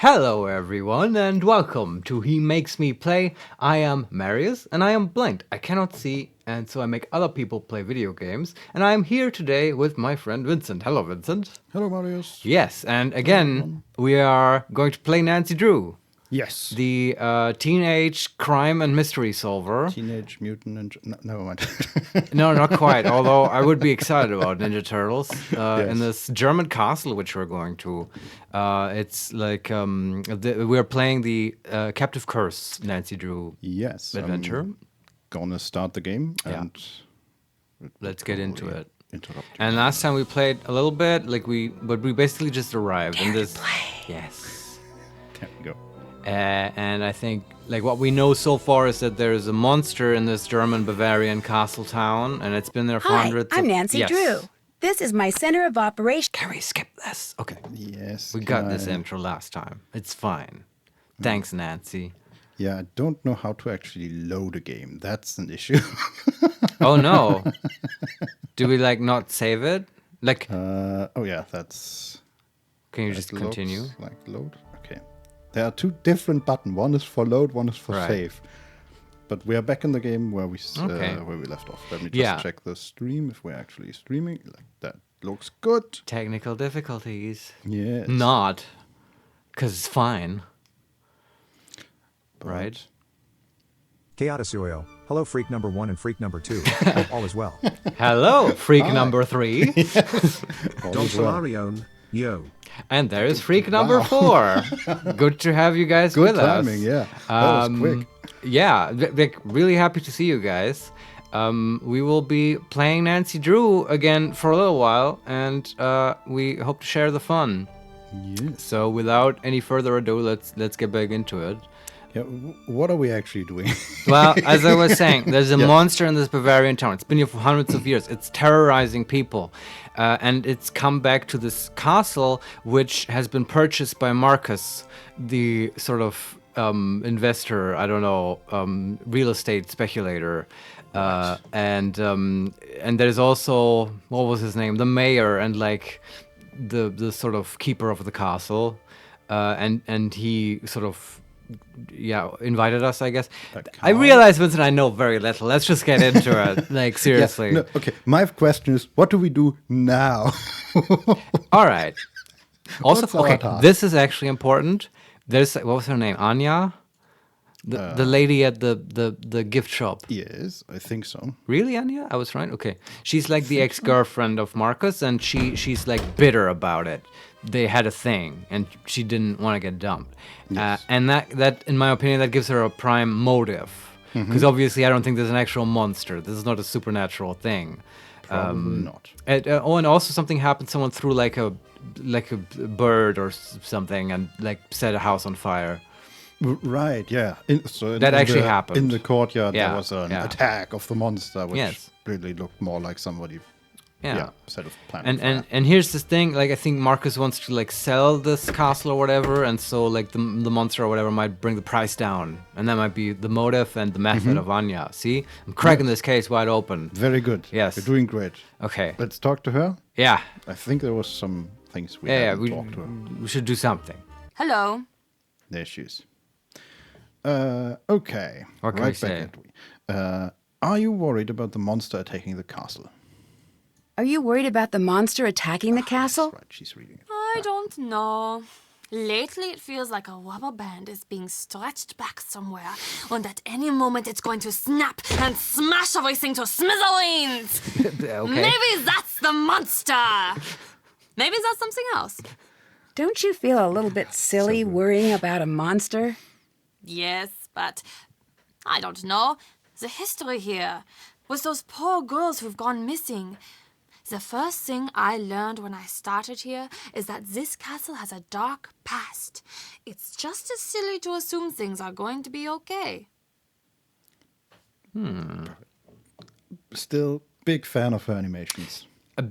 Hello everyone and welcome to He Makes Me Play. I am Marius and I am blind. I cannot see and so I make other people play video games. And I am here today with my friend Vincent. Hello Vincent. Hello Marius. Yes, and again we are going to play Nancy Drew. Yes. The teenage crime and mystery solver. Teenage Mutant Ninja... No, never mind. No, not quite. Although I would be excited about Ninja Turtles Yes. in this German castle, which we're going to. It's like we're playing the Captive Curse Nancy Drew Yes. adventure. I'm gonna start the game Yeah. and... Let's get into it. Interrupt you. And last time we played a little bit, but we basically just arrived in this. Yes. There we go. And I think like what we know so far is that there is a monster in this German Bavarian castle town, and it's been there for Hi, hundreds. I'm of... Nancy yes. Drew. This is my center of operations. Can we skip this? Okay. Yes. We got this intro last time. It's fine. Thanks, Nancy. Yeah, I don't know how to actually load a game. That's an issue. Oh no. Do we like not save it? Like, Oh yeah, that's... can you that just looks continue? like load? Okay. There are two different buttons. One is for load, one is for Right. save. But we are back in the game where we Okay. where we left off. Let me just Yeah. check the stream if we're actually streaming. Like that looks good. Technical difficulties. Yes. Not. Because it's fine. But- Right? Chaotisoyo. Hello, freak number 1 and freak number 2. Hope all is well. Hello, freak number 3. All Don is well. Solarion. Yo. And there's freak number 4. Good to have you guys Good with timing, us. yeah. That was quick. Yeah, really happy to see you guys. We will be playing Nancy Drew again for a little while, and we hope to share the fun. Yes. So without any further ado, let's get back into it. Yeah. What are we actually doing? Well, as I was saying, there's a Yeah. monster in this Bavarian town. It's been here for hundreds of years. It's terrorizing people. And it's come back to this castle, which has been purchased by Marcus, the sort of investor, I don't know, real estate speculator. And there's also, what was his name? The mayor and like the sort of keeper of the castle. And he sort of invited us, I guess. I realize, Vincent, I know very little. Let's just get into it. Like, seriously. Yeah, no, okay. My question is, what do we do now? All right. Also, What's our okay, task? this is actually important. There's, what was her name? Anya? The lady at the gift shop. Yes, I think so. Really, Anya? I was right? Okay. She's like the ex-girlfriend of Marcus, and she's like bitter about it. They had a thing, and she didn't want to get dumped. Yes. And that, in my opinion, that gives her a prime motive. Because obviously I don't think there's an actual monster. This is not a supernatural thing. Probably not. And also something happened. Someone threw like a bird or something and like set a house on fire. Right, yeah. That actually happened. In the courtyard, Yeah, there was an yeah. attack of the monster, which Yes. really looked more like somebody set of planet. And here's this thing, like I think Marcus wants to like sell this castle or whatever, and so like the monster or whatever might bring the price down, and that might be the motive and the method of Anya. See, I'm cracking this case wide open. Very good. Yes. You're doing great. Okay. Let's talk to her. Yeah. I think there was some things we Yeah. haven't We talked to her. we should do something. Hello. There she is. Okay. What can we say? at are you worried about the monster attacking the castle? Are you worried about the monster attacking the castle? Right, she's reading it. I don't know. Lately, it feels like a rubber band is being stretched back somewhere, and at any moment it's going to snap and smash everything to smithereens. Okay. Maybe that's the monster. Maybe that's something else. Don't you feel a little bit silly worrying about a monster? Yes, but I don't know. The history here, with those poor girls who've gone missing. The first thing I learned when I started here is that this castle has a dark past. It's just as silly to assume things are going to be okay. Still, big fan of her animations.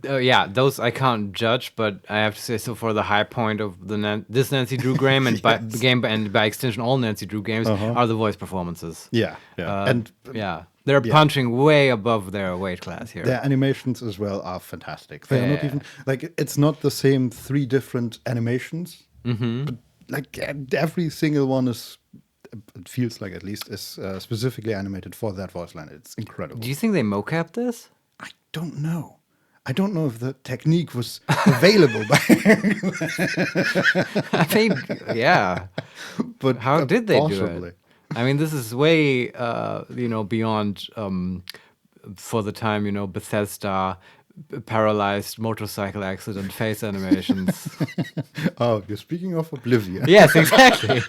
Yeah, those I can't judge, but I have to say, so far the high point of this Nancy Drew game and by extension all Nancy Drew games are the voice performances. Yeah, yeah. And Yeah, they're punching way above their weight class here. their animations as well are fantastic. They are not Yeah. even like it's not the same 3 different animations, but like every single one is, it feels like at least, is specifically animated for that voice line. It's incredible. Do you think they mocap this? I don't know. I don't know if the technique was available back I mean, yeah. but How did they possibly. do it? I mean, this is way, beyond for the time, Bethesda paralyzed motorcycle accident face animations. Oh, you're speaking of Oblivion. Yes, exactly.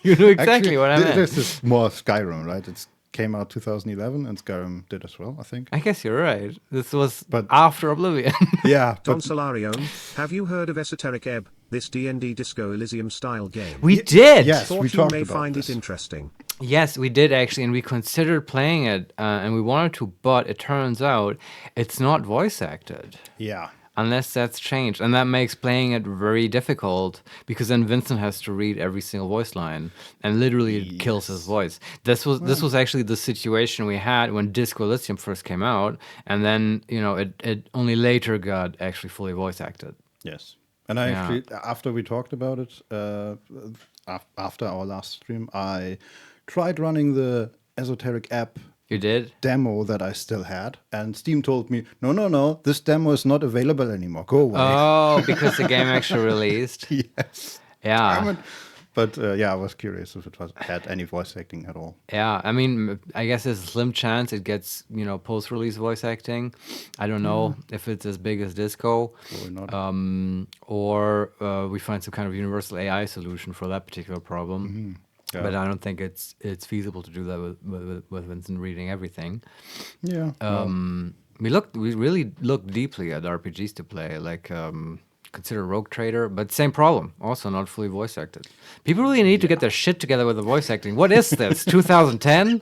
You know exactly what I meant. This is more Skyrim, right? It came out 2011, and Skyrim did as well, I think. I guess you're right. This was But- after Oblivion. Yeah, Don but Solarium, have you heard of Esoteric Ebb, this D&D Disco Elysium style game? We did. yes. Thought we you talked may about find this. it interesting. Yes, we did actually, and we considered playing it, and we wanted to, but it turns out it's not voice acted. yeah. Unless that's changed. And that makes playing it very difficult because then Vincent has to read every single voice line and literally it kills his voice. This was actually the situation we had when Disco Elysium first came out, and then, it only later got actually fully voice acted. Yes. And I Yeah. actually, after we talked about it, after our last stream, I tried running the Esoteric app You did? demo that I still had, and Steam told me, no, this demo is not available anymore. Go away. Oh, because the game actually released. Yes. Yeah. Damn it. But I was curious if it had any voice acting at all. Yeah, I mean, I guess there's a slim chance it gets, post-release voice acting. I don't know if it's as big as Disco, Probably not. or we find some kind of universal AI solution for that particular problem. Yeah. But I don't think it's feasible to do that with Vincent reading everything. Yeah. We really looked deeply at RPGs to play, like consider Rogue Trader, but same problem, also not fully voice acted. People really need to get their shit together with the voice acting. What is this, 2010?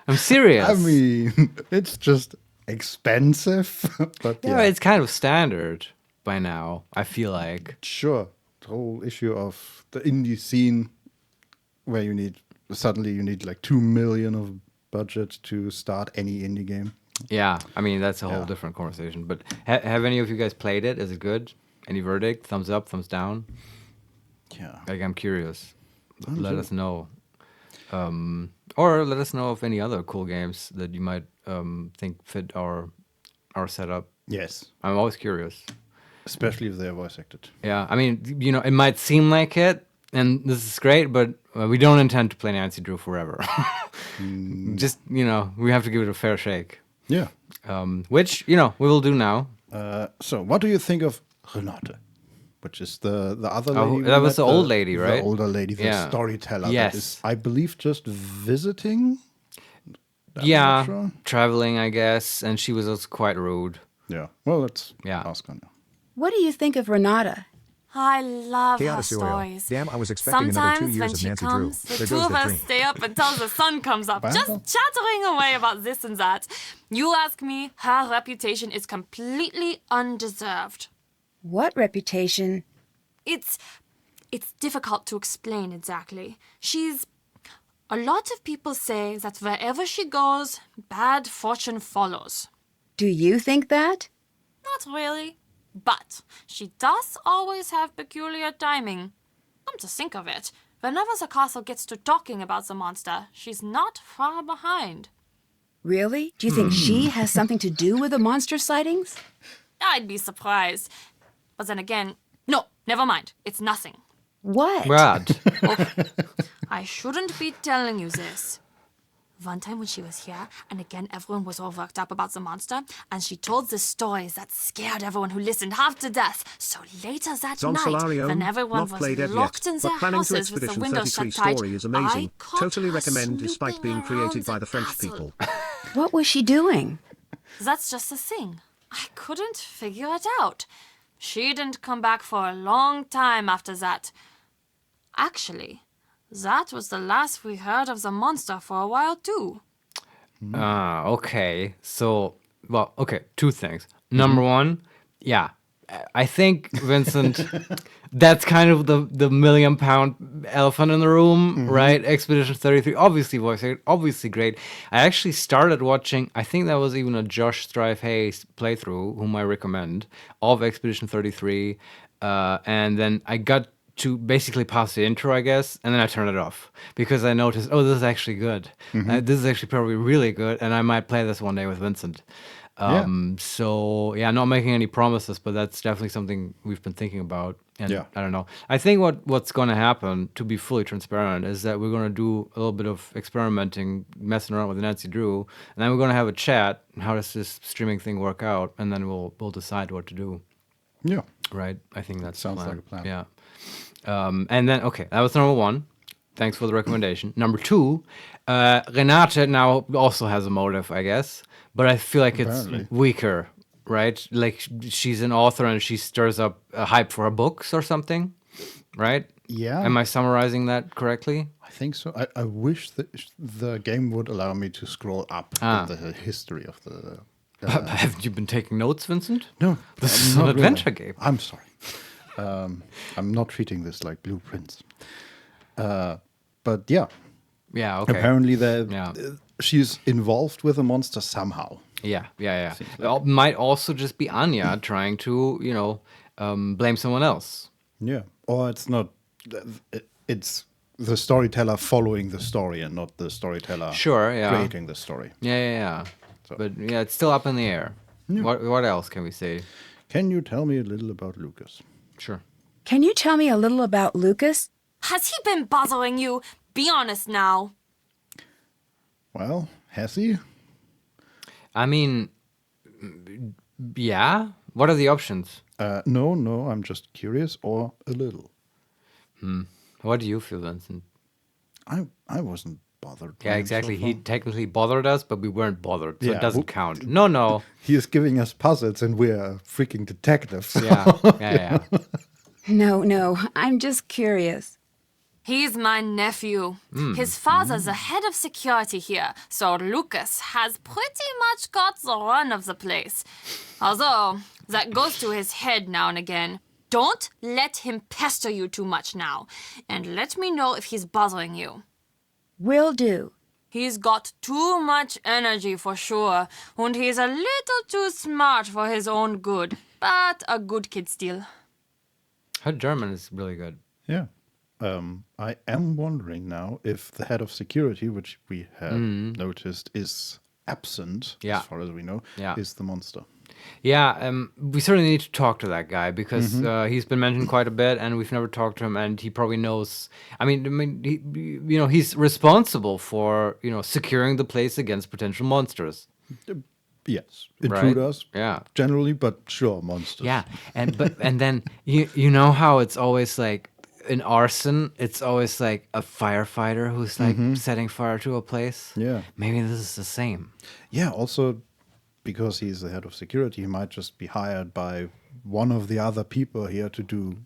I'm serious. I mean, it's just expensive, but yeah, it's kind of standard by now, I feel like. sure. The whole issue of the indie scene, where you need like 2 million of budget to start any indie game. Yeah, I mean, that's a whole Yeah. different conversation. But have any of you guys played it? Is it good? Any verdict? Thumbs up, thumbs down? Yeah. Like, I'm curious. Let us know. Or let us know of any other cool games that you might think fit our setup. Yes. I'm always curious. Especially if they're voice acted. Yeah, I mean, it might seem like it, and this is great, but we don't intend to play Nancy Drew forever. Just, we have to give it a fair shake. Yeah. Which, we will do now. So, what do you think of Renate? Which is the other lady? Oh, we that was met, the old lady, right? The older lady, the Yeah. storyteller. Yes. That is, I believe, just visiting. I'm Yeah, not sure. traveling, I guess, and she was also quite rude. Yeah. Well, let's Yeah. ask her now. What do you think of Renata? I love her Chaos Oil. stories. Damn, I was expecting another 2 Sometimes years when of she Nancy comes, Drew. the There two goes of the us dream. stay up until the sun comes up, Wow. just chattering away about this and that. You ask me, her reputation is completely undeserved. What reputation? It's difficult to explain exactly. A lot of people say that wherever she goes, bad fortune follows. Do you think that? Not really. But she does always have peculiar timing. Come to think of it, whenever the castle gets to talking about the monster, she's not far behind. Really? Do you think she has something to do with the monster sightings? I'd be surprised. But then again, no, never mind. It's nothing. What? Brad. I shouldn't be telling you this. One time when she was here, and again everyone was all worked up about the monster, and she told the stories that scared everyone who listened half to death. So later that Zon night, Solarium, when everyone not played was Ebb locked yet, in but their planning to houses with the Expedition windows 33 shut tight, story is I amazing. caught Totally her recommend despite snooping being created around by the French castle. people. What was she doing? That's just the thing. I couldn't figure it out. She didn't come back for a long time after that. Actually, that was the last we heard of the monster for a while too. Okay. So, two things. Number one, yeah, I think, Vincent, that's kind of the £1 million elephant in the room, right? Expedition 33, obviously voice acted, obviously great. I actually started watching, I think that was even a Josh Strive Hayes playthrough, whom I recommend, of Expedition 33. And then I got to basically pass the intro, I guess, and then I turned it off because I noticed, oh, this is actually good. This is actually probably really good, and I might play this one day with Vincent. So yeah, not making any promises, but that's definitely something we've been thinking about. And I don't know. I think what's going to happen, to be fully transparent, is that we're going to do a little bit of experimenting, messing around with Nancy Drew, and then we're going to have a chat. How does this streaming thing work out? And then we'll decide what to do. Yeah. Right. I think that sounds like a plan. Yeah. And then that was number 1. Thanks for the recommendation. Number 2, Renate now also has a motive, I guess, but I feel like it's weaker, right? Like she's an author and she stirs up a hype for her books or something, right? Yeah. Am I summarizing that correctly? I think so. I wish that the game would allow me to scroll up in the history of the... Haven't you been taking notes, Vincent? No. This is an adventure game. I'm sorry. I'm not treating this like blueprints. But yeah. Yeah, okay. Apparently she's involved with a monster somehow. Yeah. It might also just be Anya trying to, blame someone else. Yeah. Or it's not... It's the storyteller following the story and not the storyteller creating the story. Yeah. So. But yeah, it's still up in the air. Yeah. What else can we say? Can you tell me a little about Lucas? Sure. Can you tell me a little about Lucas? Has he been bothering you? Be honest now. Well, has he? I mean, yeah. What are the options? No, I'm just curious or a little. What do you feel, Vincent? I wasn't bothered. Yeah, exactly. He technically bothered us, but we weren't bothered, so Yeah, it doesn't count. No. He is giving us puzzles and we're freaking detectives. Yeah. No, I'm just curious. He's my nephew. His father's the head of security here, so Lucas has pretty much got the run of the place. Although, that goes to his head now and again. Don't let him pester you too much now, and let me know if he's bothering you. Will do. He's got too much energy for sure, and he's a little too smart for his own good, but a good kid still. Her German is really good. Yeah. I am wondering now if the head of security, which we have noticed is absent, as far as we know, is the monster. Yeah, we certainly need to talk to that guy because he's been mentioned quite a bit, and we've never talked to him, and he probably knows. I mean, he's responsible for securing the place against potential monsters. Yes, intruders. Right? Yeah, generally, but sure, monsters. Yeah, and then you know how it's always like in arson, it's always like a firefighter who's like setting fire to a place. Yeah, maybe this is the same. Yeah, also. Because he's the head of security, he might just be hired by one of the other people here to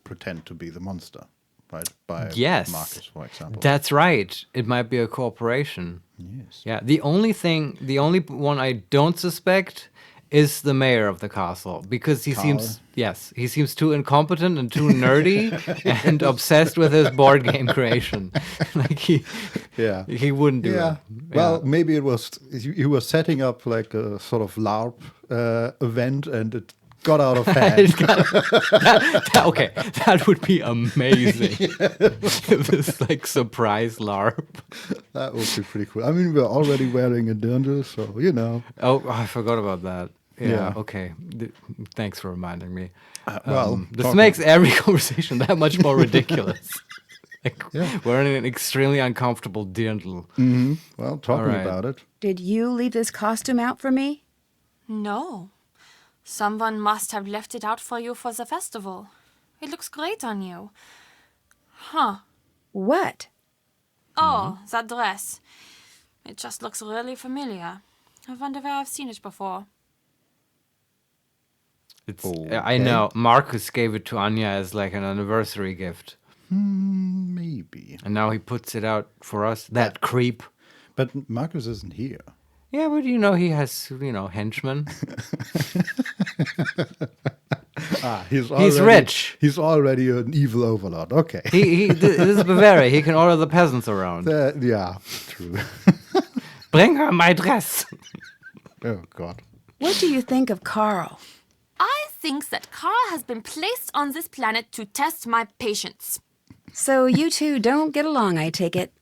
pretend to be the monster, right? By Marcus, for example. That's right. It might be a cooperation. Yes. Yeah. The only one I don't suspect is the mayor of the castle because he seems too incompetent and too nerdy and obsessed with his board game creation. Like he wouldn't do it. Well, maybe it was he was setting up like a sort of LARP event and it got out of hand. Okay, that would be amazing. This like surprise LARP. That would be pretty cool. I mean, we're already wearing a dirndl, so Oh, I forgot about that. Yeah. Okay. Thanks for reminding me. This makes every conversation that much more ridiculous. We're in an extremely uncomfortable dirndl. Well, talking about it. Did you leave this costume out for me? No. Someone must have left it out for you for the festival. It looks great on you. Huh. What? Oh, that dress. It just looks really familiar. I wonder where I've seen it before. I know. Marcus gave it to Anya as like an anniversary gift. Maybe. And now he puts it out for us. That creep. But Marcus isn't here. Yeah, but he has, henchmen. He's rich. He's already an evil overlord. Okay. This is Bavaria. He can order the peasants around. Yeah, true. Bring her my dress. Oh, God. What do you think of Carl? I thinks that Carl has been placed on this planet to test my patience. So you two don't get along, I take it.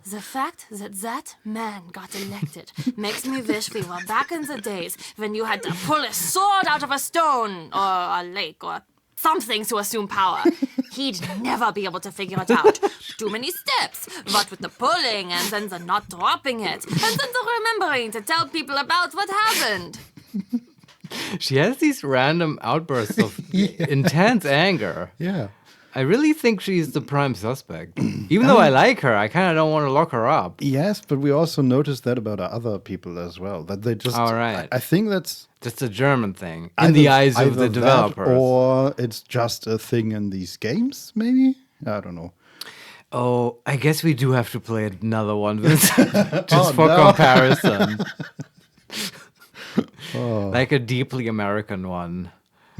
The fact that that man got elected makes me wish we were back in the days when you had to pull a sword out of a stone or a lake or something to assume power. He'd never be able to figure it out. Too many steps. What with the pulling and then the not dropping it and then the remembering to tell people about what happened. She has these random outbursts of intense anger. Yeah. I really think she's the prime suspect. Even though I like her, I kind of don't want to lock her up. Yes, but we also noticed that about other people as well. That they just. All right. I think that's Just a German thing in the eyes of the either that developers. or it's just a thing in these games, maybe? I don't know. Oh, I guess we do have to play another one, Vincent, just for comparison. Like a deeply American one.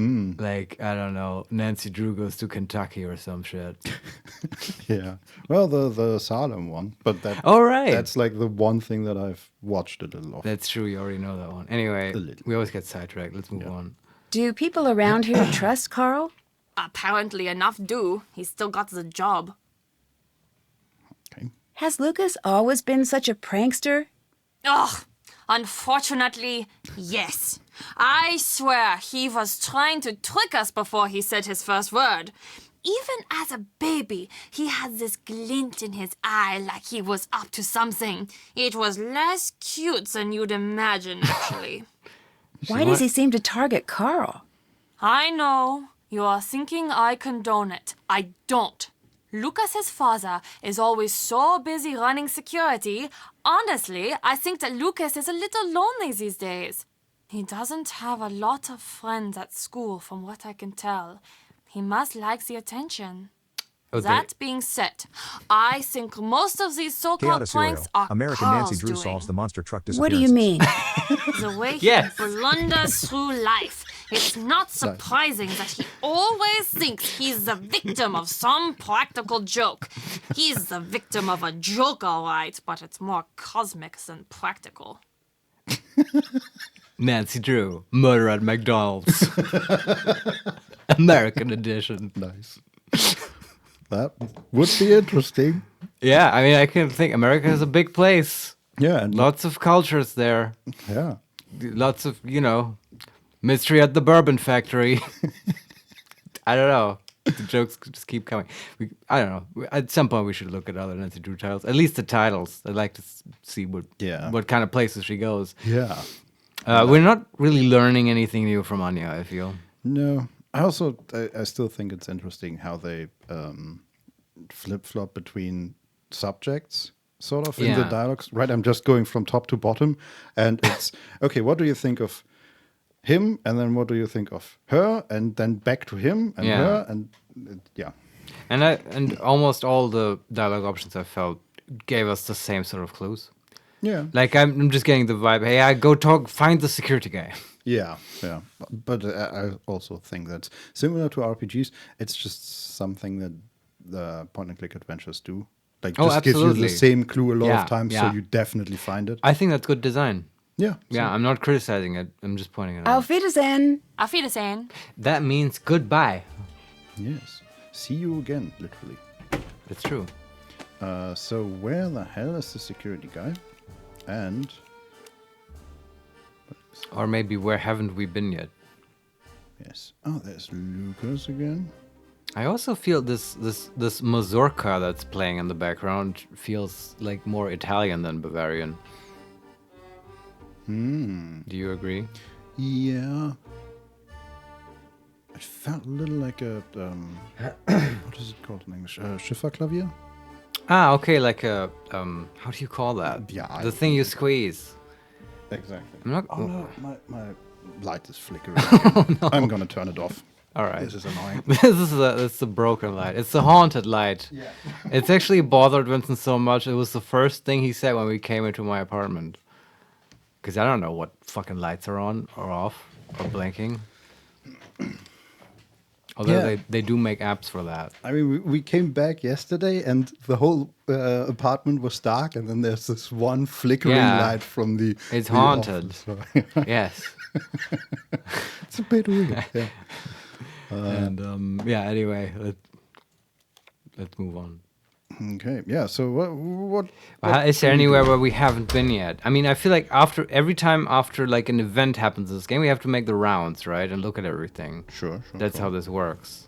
Like, I don't know, Nancy Drew goes to Kentucky or some shit. Yeah. Well, the Salem one, but that's like the one thing that I've watched a little of. That's true, you already know that one. Anyway, little. we always get sidetracked. Let's move on. Do people around here trust Carl? Apparently enough do. He's still got the job. Okay. Has Lucas always been such a prankster? Ugh. Unfortunately, yes. I swear he was trying to trick us before he said his first word. Even as a baby, he had this glint in his eye like he was up to something. It was less cute than you'd imagine, actually. Why does he seem to target Carl? I know. You are thinking I condone it. I don't. Lucas's father is always so busy running security. Honestly, I think that Lucas is a little lonely these days. He doesn't have a lot of friends at school, from what I can tell. He must like the attention. That being said, I think most of these so-called pranks are American Carl's Nancy Drew doing. solves the monster truck disappearance. What do you mean? The way Yes. he blunders through life. It's not surprising that he always thinks he's the victim of some practical joke. He's the victim of a joke, all right, but it's more cosmic than practical. Nancy Drew, Murder at McDonald's. American edition. Nice. That would be interesting. Yeah, I mean, I can think America is a big place. Yeah. And Lots of cultures there. yeah. Lots of, mystery at the bourbon factory. I don't know. The jokes just keep coming. I don't know. At some point, we should look at other Nancy Drew titles. At least the titles. I'd like to see what kind of places she goes. Yeah. We're not really learning anything new from Anya, I feel. No. I still think it's interesting how they flip-flop between subjects, sort of, in the dialogues. Right, I'm just going from top to bottom, and it's, okay, what do you think of him, and then what do you think of her, and then back to him, and her, and yeah. And almost all the dialogue options I felt gave us the same sort of clues. Yeah. Like, I'm just getting the vibe, hey, I go find the security guy. Yeah. But I also think that's similar to RPGs. It's just something that the point-and-click adventures do. Like, just gives you the same clue a lot of times, so you definitely find it. I think that's good design. Yeah. Yeah, I'm not criticizing it. I'm just pointing it out. Auf Wiedersehen. Auf Wiedersehen. That means goodbye. Yes. See you again, literally. That's true. So where the hell is the security guy? And... Or maybe where haven't we been yet? Yes. Oh, there's Lucas again. I also feel this mazurka that's playing in the background feels like more Italian than Bavarian. Do you agree? Yeah. It felt a little like a what is it called in English? Schifferklavier? Ah, okay, like a how do you call that? Yeah, the thing you squeeze. Exactly. I'm not. Oh no, my light is flickering. Again. No. I'm gonna turn it off. All right. This is annoying. It's the broken light. It's the haunted light. Yeah. It's actually bothered Vincent so much. It was the first thing he said when we came into my apartment. Because I don't know what fucking lights are on or off or blinking. Although they do make apps for that. I mean, we came back yesterday and the whole apartment was dark, and then there's this one flickering light from the. It's haunted. Office. Yes. It's a pay to win it. Yeah. And yeah, anyway, let's move on. Okay. Yeah. So what Is there can we anywhere do? where we haven't been yet? I mean, I feel like every time after like an event happens in this game, we have to make the rounds, right, and look at everything. Sure. That's sure. how this works.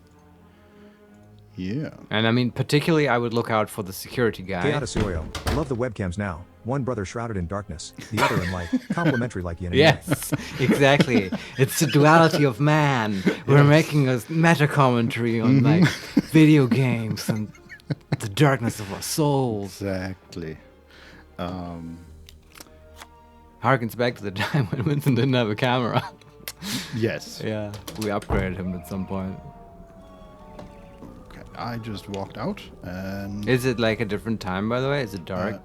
Yeah. And I mean, particularly, I would look out for the security guy. Keatasuyo, love the webcams now. One brother shrouded in darkness, the other in light, complementary like yin and yang. Yes, exactly. It's the duality of man. We're making a meta commentary on like video games and the darkness of our souls. Exactly. Harkens back to the time when Vincent didn't have a camera. Yes. Yeah, we upgraded him at some point. Okay. I just walked out and Is it like a different time, by the way? Is it dark?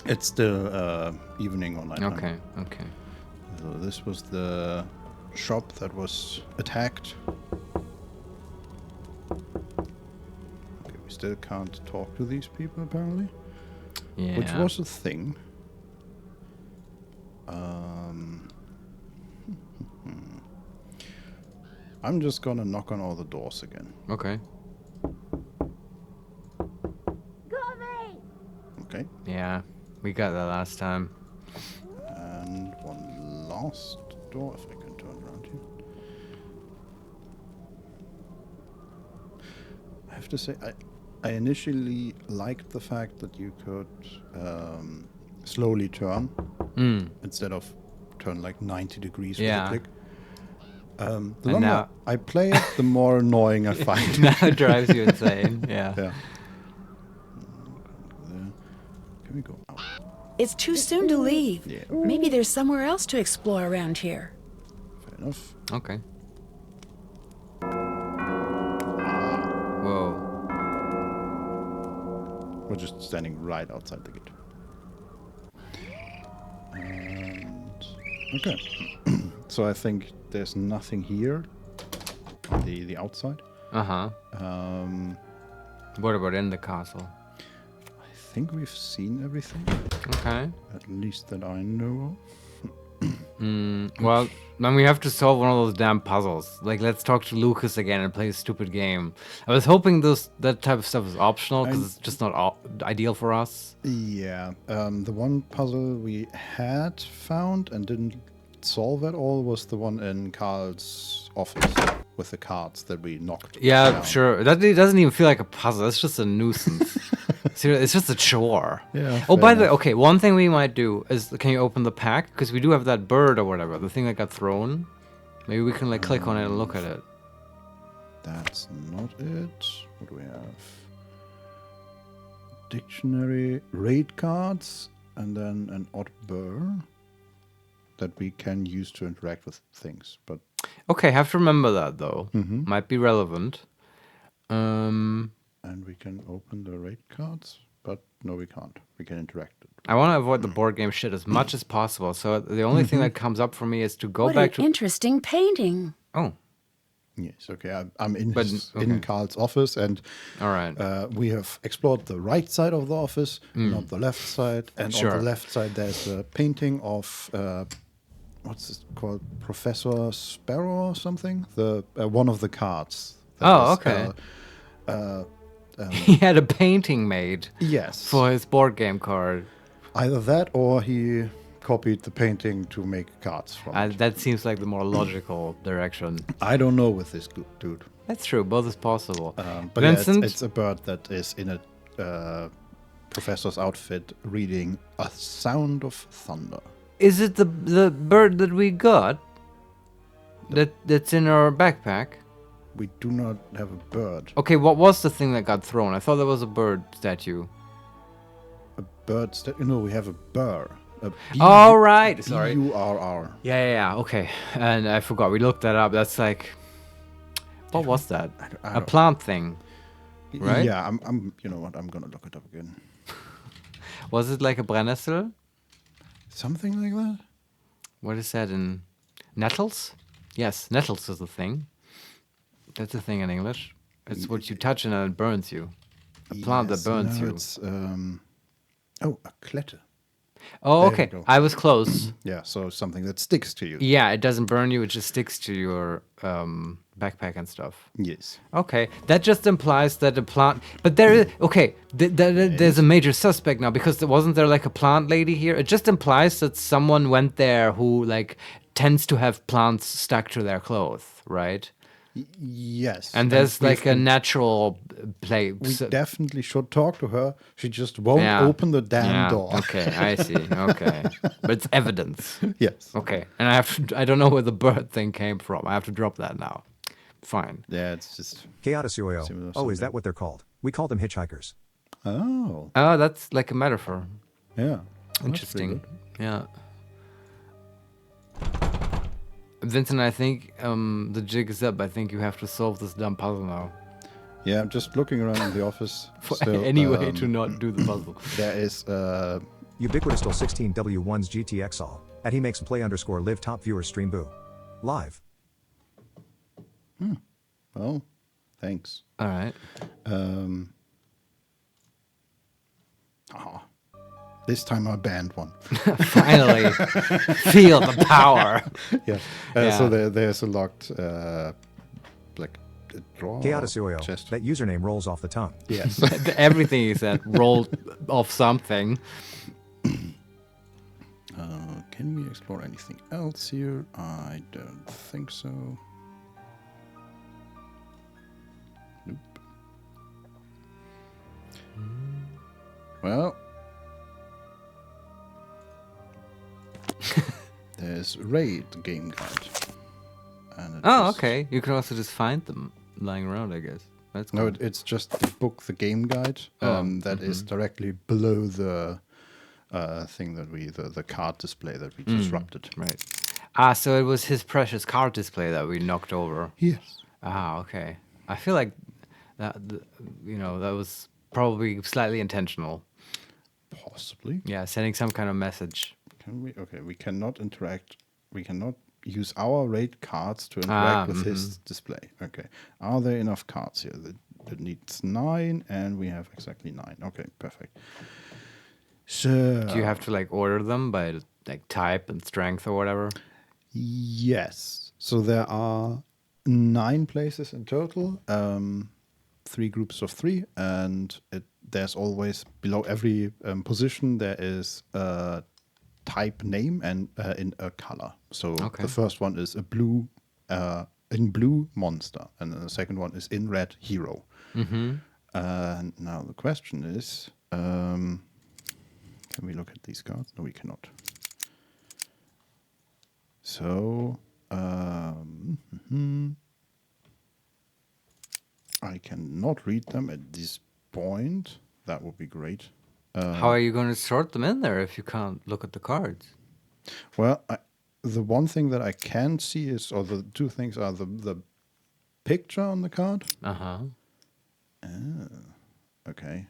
it's still evening or night. Okay, okay. So this was the shop that was attacked. Okay, we still can't talk to these people apparently. Yeah. Which was a thing. I'm just gonna knock on all the doors again. Okay. Okay. Yeah, we got that last time. And one last door, if I can turn around here. I have to say, I initially liked the fact that you could slowly turn instead of turn like 90 degrees with Yeah. a click. The And longer now- I play it, the more annoying I find. Now it drives you insane. Yeah. Yeah. There. Can we go out? It's too soon to leave. Yeah. Maybe there's somewhere else to explore around here. Fair enough. Okay. Whoa. We're just standing right outside the gate. And okay. So I think there's nothing here on the outside. Uh-huh. What about in the castle? I think we've seen everything, Okay. at least that I know Well, then we have to solve one of those damn puzzles. Like, let's talk to Lucas again and play a stupid game. I was hoping that type of stuff is optional because it's just not ideal for us. of. Yeah. The one puzzle we had found and didn't solve at all was the one in Carl's office with the cards that we knocked. Yeah, down. sure. It doesn't even feel like a puzzle. It's just a nuisance. Seriously, it's just a chore. Yeah, Oh, fair by the way, enough. okay, one thing we might do is, can you open the pack? Because we do have that bird or whatever, the thing that got thrown. Maybe we can like click on it and look at it. That's not it. What do we have? Dictionary, raid cards, and then an odd burr that we can use to interact with things. But Okay, have to remember that though. Mm-hmm. Might be relevant. and we can open the raid cards, but no, we can't. We can interact it. I want to avoid the board game shit as much as possible. So the only thing that comes up for me is to go What back an to. interesting painting. Oh, Yes, okay. I'm in But- his, okay. in Carl's office, and all right. we have explored the right side of the office, not the left side. And Sure. on the left side, there's a painting of what's it called, Professor Sparrow or something. The one of the cards. that Oh, is, okay. He had a painting made yes. for his board game card. Either that, or he copied the painting to make cards from it. That seems like the more logical direction. I don't know with this dude. That's true. Both is possible. But yeah, Vincent, it's a bird that is in a professor's outfit reading A Sound of Thunder. is it the bird that we got? That's in our backpack. We do not have a bird. Okay, what was the thing that got thrown? I thought there was a bird statue. A bird. No, we have a burr. A All right. Sorry. B-U-R-R. Yeah. Okay, and I forgot. We looked that up. That's like, what was that? I A don't- plant thing. Right? Yeah, I'm. You know what? I'm gonna look it up again. Was it like a Brennnessel? Something like that. What is that in nettles? Yes, nettles is a thing. That's a thing in English. It's what you touch and then it burns you. A plant that Yes, burns no, you. It's a klette. Oh, There okay. you go. I was close. Yeah, so something that sticks to you. Yeah, it doesn't burn you. It just sticks to your backpack and stuff. Yes. Okay, that just implies that a plant. But there is okay. There's a major suspect now because wasn't there like a plant lady here? It just implies that someone went there who like tends to have plants stuck to their clothes, right? Yes. And there's we've like a been- natural We place. definitely should talk to her. She just won't Yeah. open the damn door. Okay, I see. Okay, but it's evidence. Yes. Okay, and I don't know where the bird thing came from. I have to drop that now. Fine. Yeah, it's just. Chaoticoyo. Similar Oh, is something. that what they're called? We call them hitchhikers. Oh. Oh, that's like a metaphor. Yeah. Interesting. Yeah. Vincent, I think the jig is up. I think you have to solve this dumb puzzle now. Yeah, I'm just looking around in the office. For Still, any way to not do the puzzle. There is. Ubiquitous still 16W1's GTXall. At HeMakesMePlay _ live top viewers stream boo. Live. Well, thanks. All right. This time I banned one. Finally, feel the power. Yeah. Yeah. So there's a locked, like, drawer. Chaoticoyo. Chest. That username rolls off the tongue. Yes. Everything he said rolled off something. Can we explore anything else here? I don't think so. Nope. Well, there's Raid game guide. And Oh, okay. You can also just find them lying around, I guess. That's No, cool. it's just the book, the game guide. That is directly below the thing that the card display that we disrupted. Right. So it was his precious card display that we knocked over. Yes. Okay. I feel like that that was probably slightly intentional. Possibly. Yeah, sending some kind of message. Can we? Okay, we cannot interact. We cannot use our raid cards to interact with his display. Okay. Are there enough cards here? It needs 9, and we have exactly 9. Okay, perfect. So. Do you have to like order them by like type and strength or whatever? Yes. So there are 9 places in total. 3 groups of 3, and there's always below every position there is a type name and in a color. So the first one is a blue in blue monster, and then the second one is in red hero. And now the question is, can we look at these cards? No, we cannot. So I cannot read them at this point. That would be great. How are you going to sort them in there if you can't look at the cards? Well, the one thing that I can see is, or the two things are the picture on the card. Okay.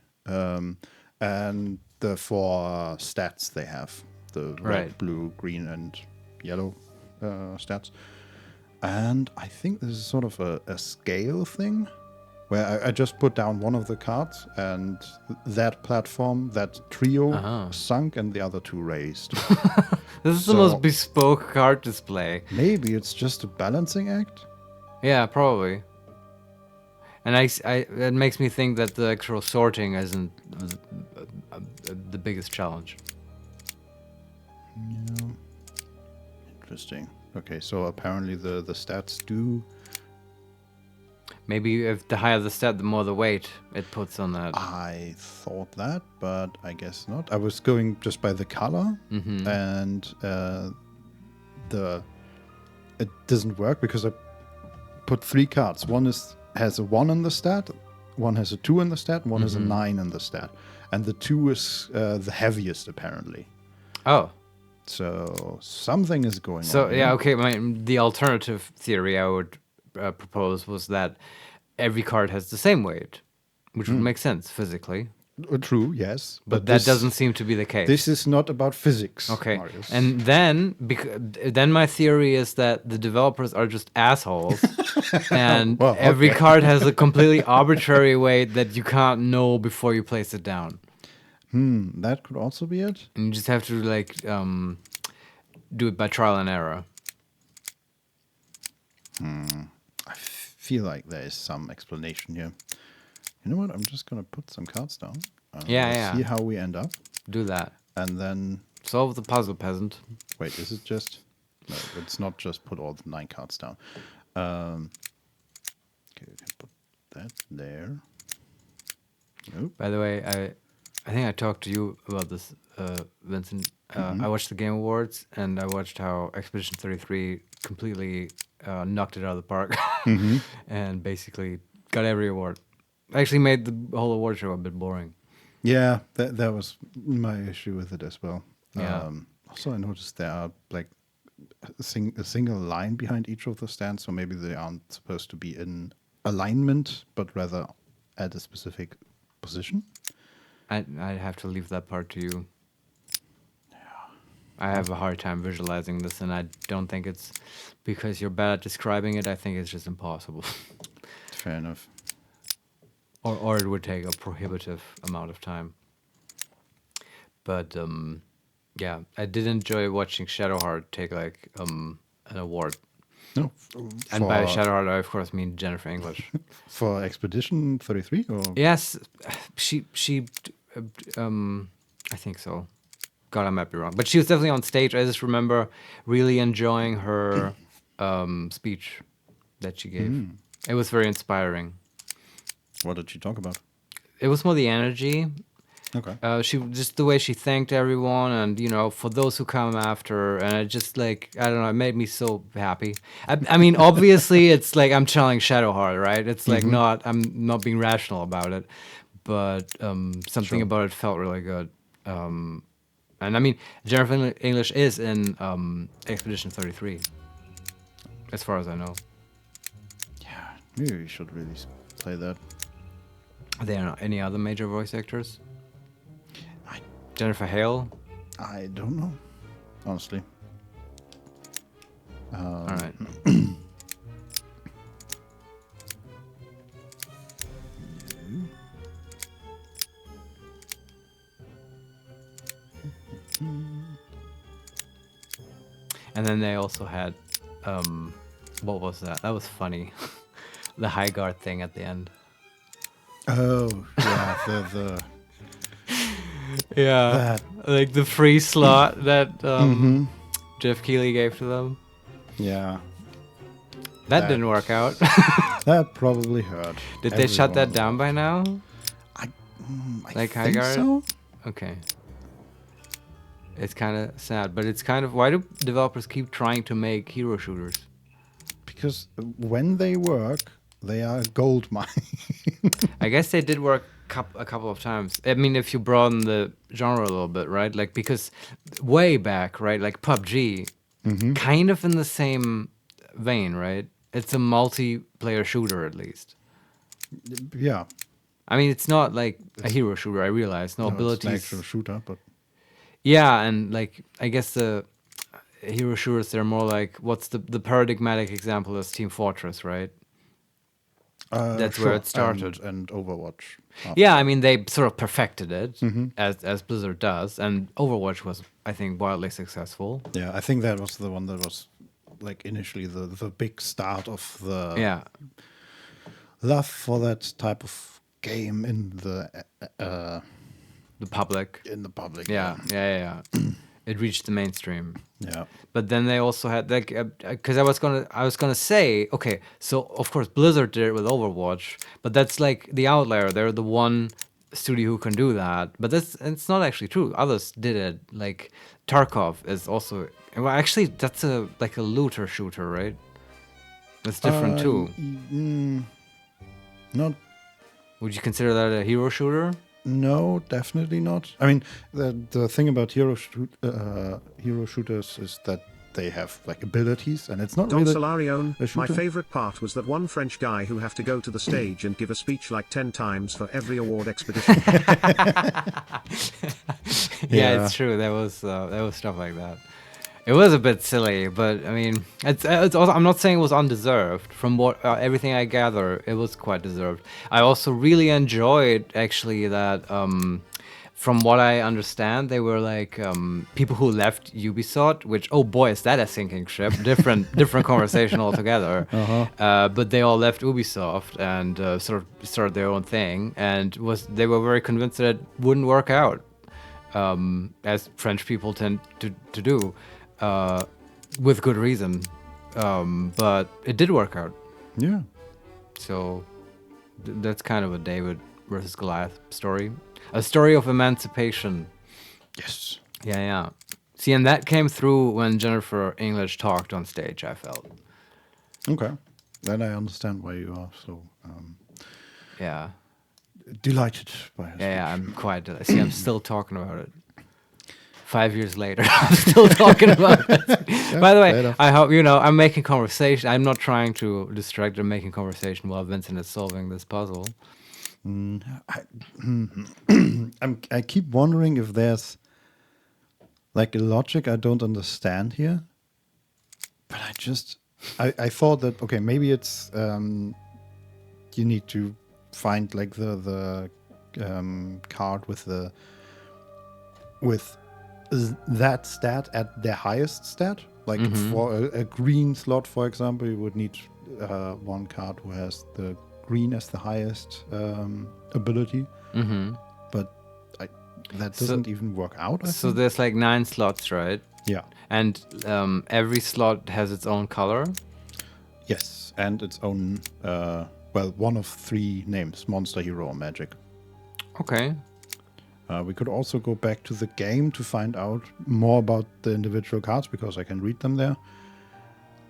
And the 4 stats they have. The red, blue, green, and yellow stats. And I think this is sort of a scale thing, where I just put down one of the cards, and that platform, that trio, sunk, and the other 2 raised. This is the most bespoke card display. Maybe it's just a balancing act? Yeah, probably. And it makes me think that the actual sorting isn't the biggest challenge. Yeah. Interesting. Okay, so apparently the stats do... Maybe if the higher the stat, the more the weight it puts on that. I thought that, but I guess not. I was going just by the color, and it doesn't work because I put 3 cards. One has a 1 in the stat, one has a 2 in the stat, one has a 9 in the stat, and the 2 is the heaviest apparently. Oh. So something is going on. So here. yeah, okay. The alternative theory I would propose was that every card has the same weight, which would make sense physically. True, yes, But that doesn't seem to be the case. This is not about physics. Okay, Marius. and then my theory is that the developers are just assholes, and Well, every okay. card has a completely arbitrary weight that you can't know before you place it down. That could also be it. And you just have to like do it by trial and error. I feel like there is some explanation here. You know what? I'm just gonna put some cards down. Yeah. See how we end up, Do that. and then Solve the puzzle, peasant. wait. Is it just? No, it's not just put all the 9 cards down. Okay, we can put that there. Nope. By the way, I think I talked to you about this, Vincent. I watched the Game Awards, and I watched how Expedition 33 completely knocked it out of the park, and basically got every award. Actually made the whole award show a bit boring. Yeah, that was my issue with it as well. Yeah. Also, I noticed there are like a single line behind each of the stands, so maybe they aren't supposed to be in alignment, but rather at a specific position. I'd have to leave that part to you. I have a hard time visualizing this, and I don't think it's because you're bad at describing it. I think it's just impossible. Fair enough. Or it would take a prohibitive amount of time. But yeah, I did enjoy watching Shadowheart take like an award. No, And by Shadowheart, I of course mean Jennifer English. for Expedition 33, or Yes, she I think so. God, I might be wrong, but she was definitely on stage. I just remember really enjoying her speech that she gave. It was very inspiring. what did she talk about? It was more the energy. Okay. She just the way she thanked everyone, and for those who come after, and it just like I don't know, it made me so happy. I mean, obviously, it's like I'm channeling Shadowheart, right? It's like I'm not being rational about it, but something about it felt really good. And I mean, Jennifer English is in Expedition 33, as far as I know. Yeah, maybe we should really play that. Are there any other major voice actors? Jennifer Hale? I don't know, honestly. All right. And then they also had, what was that? That was funny. The high guard thing at the end. Oh, yeah, the Yeah, That. like the free slot that Jeff Keighley gave to them. yeah, That didn't work out. that probably hurt. Did they shut that everyone. down by now? I Like think Highguard? so. Okay. It's kind of sad, but it's kind of why do developers keep trying to make hero shooters? Because when they work, they are gold mine. I guess they did work a couple of times. I mean, if you broaden the genre a little bit, right? Like because way back, right? Like PUBG, kind of in the same vein, right? It's a multiplayer shooter at least. Yeah, I mean, it's not like a hero shooter. I realize no it's an abilities. actual shooter, but Yeah, and like I guess the hero shooters, they're more like what's the paradigmatic example is Team Fortress, right? That's where it started. And Overwatch. Yeah, I mean they sort of perfected it as Blizzard does, and Overwatch was I think wildly successful. Yeah, I think that was the one that was like initially the big start of the Yeah, love for that type of game in the public. public. Yeah. It reached the mainstream. Yeah. But then they also had like because I was gonna say okay, so of course Blizzard did it with Overwatch, but that's like the outlier. They're the one studio who can do that. But it's not actually true. Others did it. Like Tarkov is also well, actually that's a looter shooter, right? It's different too. Not. Would you consider that a hero shooter? No, definitely not. I mean, the thing about hero shooters is that they have like abilities, and it's not Don really Solarione, a my shooter. favorite part was that one French guy who have to go to the stage and give a speech like 10 times for every award expedition. Yeah, it's true. There was stuff like that. It was a bit silly, but I mean, it's also, I'm not saying it was undeserved. From what everything I gather, it was quite deserved. I also really enjoyed actually that from what I understand, they were like people who left Ubisoft, which, oh boy, is that a sinking ship. Different conversation altogether. But they all left Ubisoft and sort of started their own thing, and they were very convinced that it wouldn't work out, as French people tend to do, with good reason. But it did work out. Yeah. So that's kind of a David versus Goliath story. A story of emancipation. Yes. Yeah. See, and that came through when Jennifer English talked on stage, I felt. Okay. Then I understand why you are so Yeah. delighted by her Yeah, speech. I'm quite delighted. See, I'm still talking about it. 5 years later, I'm still talking about it. By the way, later. I hope, I'm making conversation. I'm not trying to distract. I'm making conversation while Vincent is solving this puzzle. I keep wondering if there's like a logic I don't understand here. But I thought that, okay, maybe it's you need to find like the card with that stat at their highest stat. Like for a green slot, for example, you would need one card who has the green as the highest ability. But that doesn't even work out. I So think. there's like 9 slots, right? Yeah. And every slot has its own color. Yes, and its own one of 3 names: monster, hero, or magic. Okay. We could also go back to the game to find out more about the individual cards, because I can read them there.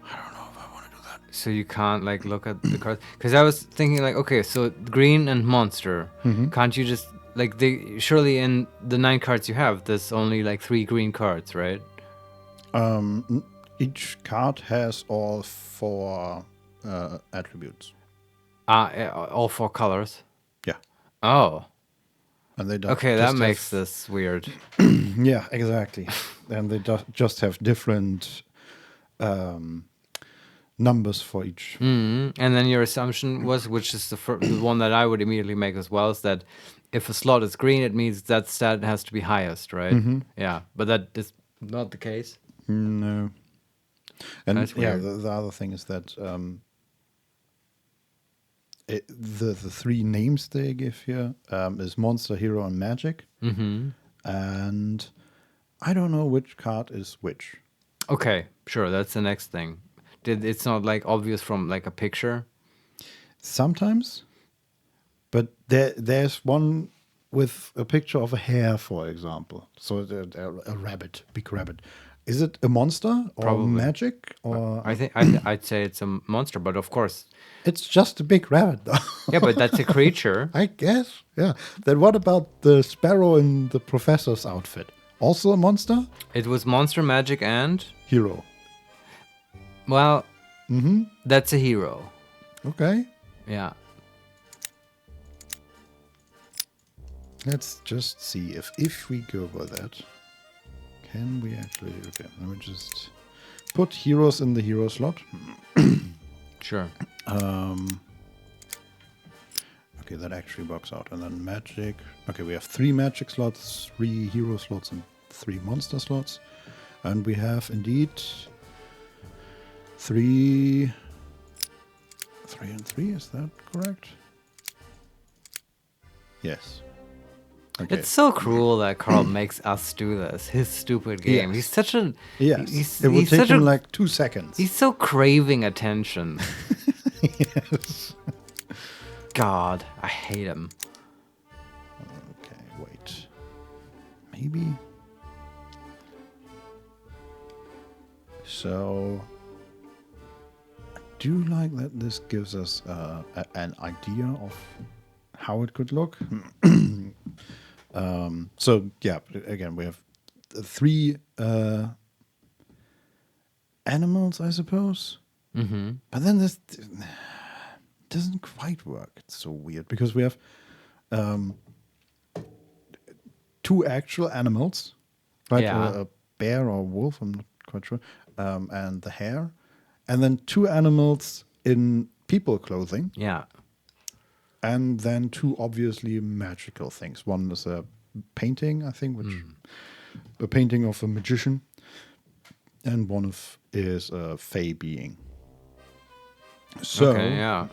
I don't know if I want to do that. So you can't like look at the cards, because I was thinking like, okay, so green and monster, can't you just like surely in the 9 cards you have, there's only like 3 green cards, right? Each card has all 4 attributes. All 4 colors. Yeah, Oh, and they okay, that makes this weird. Yeah, exactly. And they just have different numbers for each. And then your assumption was, which is the one that I would immediately make as well, is that if a slot is green, it means that stat has to be highest, right? Yeah, but that is not the case. No. And That's yeah, weird. the other thing is that the 3 names they give here is monster, hero, and magic. And I don't know which card is which. Okay, sure, that's the next thing. It's not like obvious from like a picture. Sometimes, but there's one with a picture of a hare, for example. So a rabbit, big rabbit. Is it a monster or Probably. magic or? I think I'd say it's a monster, but of course, It's just a big rabbit, though. yeah, but that's a creature. I guess. Yeah. Then what about the sparrow in the professor's outfit? Also a monster? It was monster, magic, and Hero. well, that's a hero. Okay. Yeah. Let's just see if we go for that. Can we actually? Okay. Let me just put heroes in the hero slot. Sure. Okay, that actually works out. And then magic. Okay, we have 3 magic slots, 3 hero slots, and 3 monster slots. And we have indeed 3 and 3. Is that correct? Yes. Okay. It's so cruel that Carl makes us do this. His stupid game. Yes. He's such a. Yes. It will he's take such him a, like 2 seconds. He's so craving attention. Yes. God, I hate him. Okay, wait. Maybe. So, I do like that this gives us an idea of how it could look. So, yeah, again, we have 3 animals, I suppose. But then this doesn't quite work. It's so weird because we have 2 actual animals, right? Yeah. A bear or a wolf, I'm not quite sure, and the hare, and then 2 animals in people clothing, Yeah. and then 2 obviously magical things. One is a painting, I think, which a painting of a magician, and one is a fey being. So okay, yeah.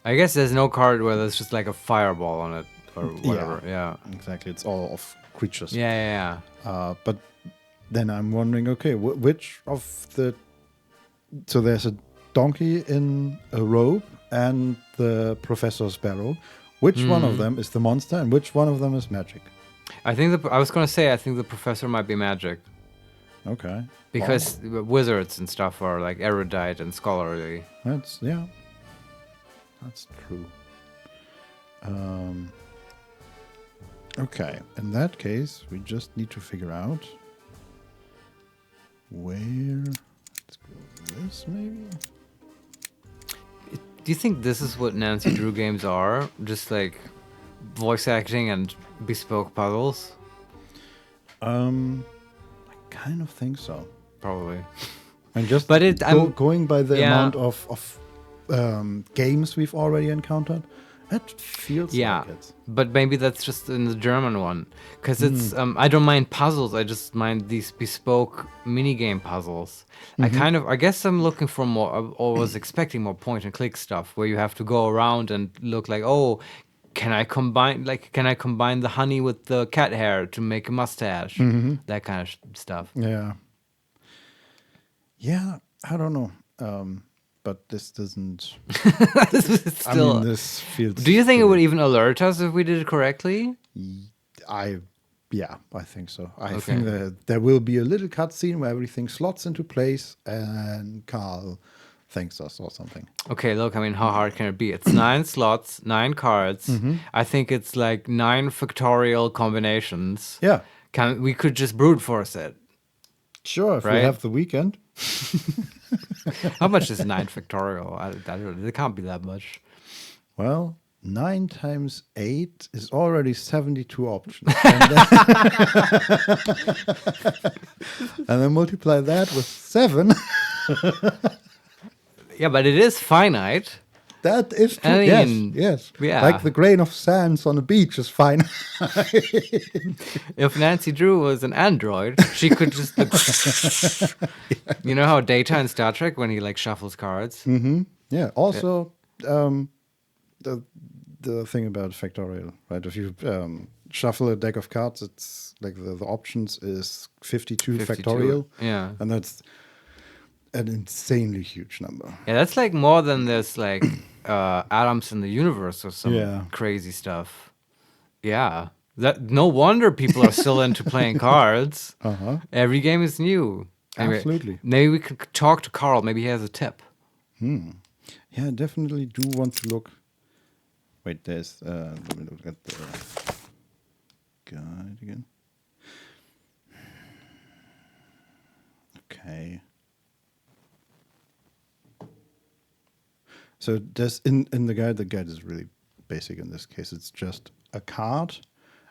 I guess there's no card where there's just like a fireball on it or whatever. Yeah. Exactly. It's all of creatures. Yeah. But then I'm wondering, okay, which of the... So there's a donkey in a robe and the professor's barrel. Which one of them is the monster and which one of them is magic? I think I was going to say, I think the professor might be magic. Okay. Because wizards and stuff are like erudite and scholarly. That's true. Okay, in that case, we just need to figure out where... Let's go with this, maybe? Do you think this is what Nancy Drew games are? Just like voice acting and bespoke puzzles? I kind of think so. Probably. And just going by the amount of games we've already encountered, it feels like it. But maybe that's just in the German one. Because it's, I don't mind puzzles, I just mind these bespoke minigame puzzles. I guess I'm looking for more, or was expecting more point and click stuff where you have to go around and look like, oh, can I combine the honey with the cat hair to make a mustache? That kind of stuff. Yeah. Yeah, I don't know. But this doesn't... This is still... this feels... Do you think it would even alert us if we did it correctly? I think so. I think that there will be a little cutscene where everything slots into place and Carl thanks us or something. Okay, look, I mean, how hard can it be? It's 9 slots, 9 cards. I think it's like 9 factorial combinations. Yeah. We could just brute force it. Sure, if we have the weekend. How much is 9 factorial? I don't know. It can't be that much. Well, 9 times 8 is already 72 options. And then multiply that with 7. Yeah, but it is finite. That is true. I mean, yes. Yeah. Like the grain of sand on a beach is fine. If Nancy Drew was an android, she could just... You know how Data in Star Trek, when he like shuffles cards? Yeah. Also, the thing about factorial, right? If you shuffle a deck of cards, it's like the options is 52 factorial. Yeah. And that's an insanely huge number. Yeah, that's like more than there's like atoms in the universe or some crazy stuff. Yeah. No wonder people are still into playing cards. Every game is new. Anyway, absolutely. Maybe we could talk to Carl. Maybe he has a tip. Yeah, I definitely do want to look. Wait, there's... let me look at the guide again. Okay. So there's in the guide is really basic in this case. It's just a card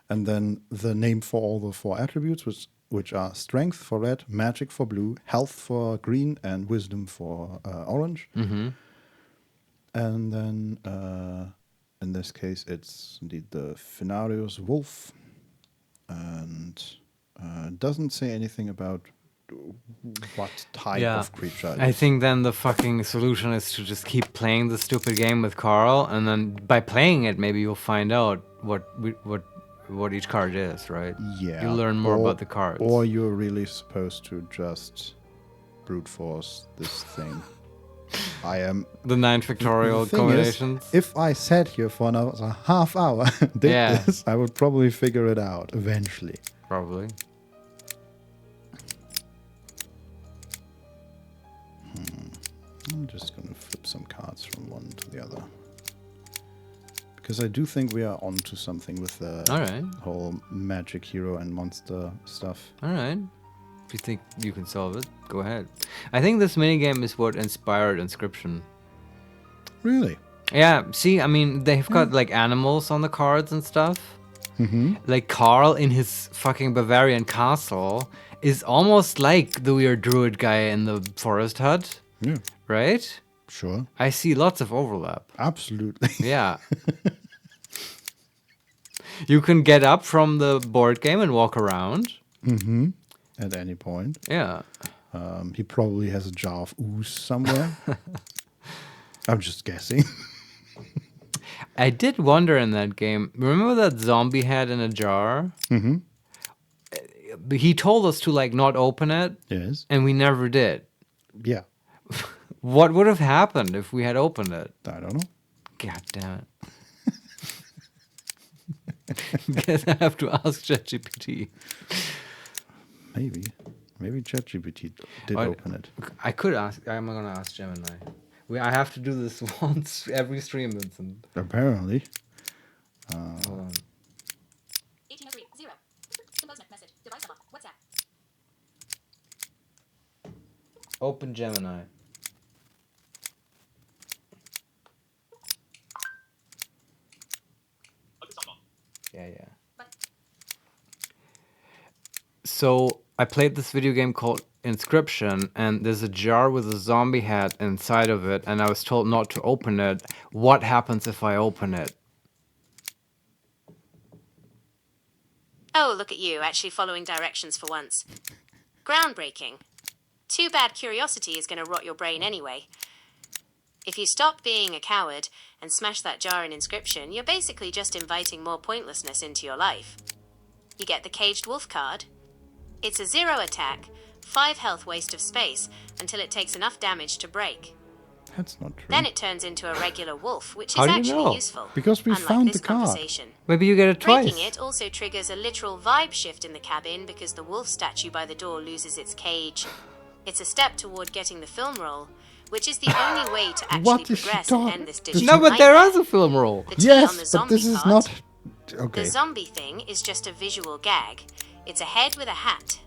and then the name for all the 4 attributes, which are strength for red, magic for blue, health for green, and wisdom for orange. And then in this case, it's indeed the Finarius wolf, and doesn't say anything about what type of creature it is. I think then the fucking solution is to just keep playing the stupid game with Carl, and then by playing it, maybe you'll find out what each card is, right? Yeah. You learn more about the cards. Or you're really supposed to just brute force this thing. I am... The 9 factorial combinations. If I sat here for another half hour and did this, I would probably figure it out eventually. Probably. I'm just going to flip some cards from one to the other. Because I do think we are onto something with the whole magic hero and monster stuff. All right. If you think you can solve it, go ahead. I think this minigame is what inspired Inscription. Really? Yeah, see, I mean, they've got like animals on the cards and stuff. Like Carl in his fucking Bavarian castle is almost like the weird druid guy in the forest hut. Yeah. Right? Sure. I see lots of overlap. Absolutely. Yeah. You can get up from the board game and walk around. At any point. Yeah. He probably has a jar of ooze somewhere. I'm just guessing. I did wonder in that game. Remember that zombie head in a jar? Mm-hmm. He told us to like not open it. Yes. And we never did. Yeah. What would have happened if we had opened it? I don't know. God damn it. Guess I have to ask ChatGPT. Maybe ChatGPT did open it. I could ask. I'm going to ask Gemini. I have to do this once every stream, Vincent. Apparently. Hold on. 1803, 0. Compose message. Device unlock. WhatsApp. Open Gemini. Yeah. So I played this video game called Inscription, and there's a jar with a zombie head inside of it, and I was told not to open it. What happens if I open it? Oh, look at you, actually following directions for once. Groundbreaking. Too bad curiosity is going to rot your brain anyway. If you stop being a coward and smash that jar in Inscription, you're basically just inviting more pointlessness into your life. You get the Caged Wolf card. It's a 0 attack, 5 health waste of space, until it takes enough damage to break. That's not true. Then it turns into a regular wolf, which How is do you actually know? useful. Because we unlike found this the card. conversation. Maybe you get it twice. Breaking it also triggers a literal vibe shift in the cabin because the wolf statue by the door loses its cage. It's a step toward getting the film roll, which is the only way to actually What is she progress and talking- end this digital No, but there nightmare. is a film roll. The T on the Yes, but zombie this is part, not... Okay. The zombie thing is just a visual gag. It's a head with a hat.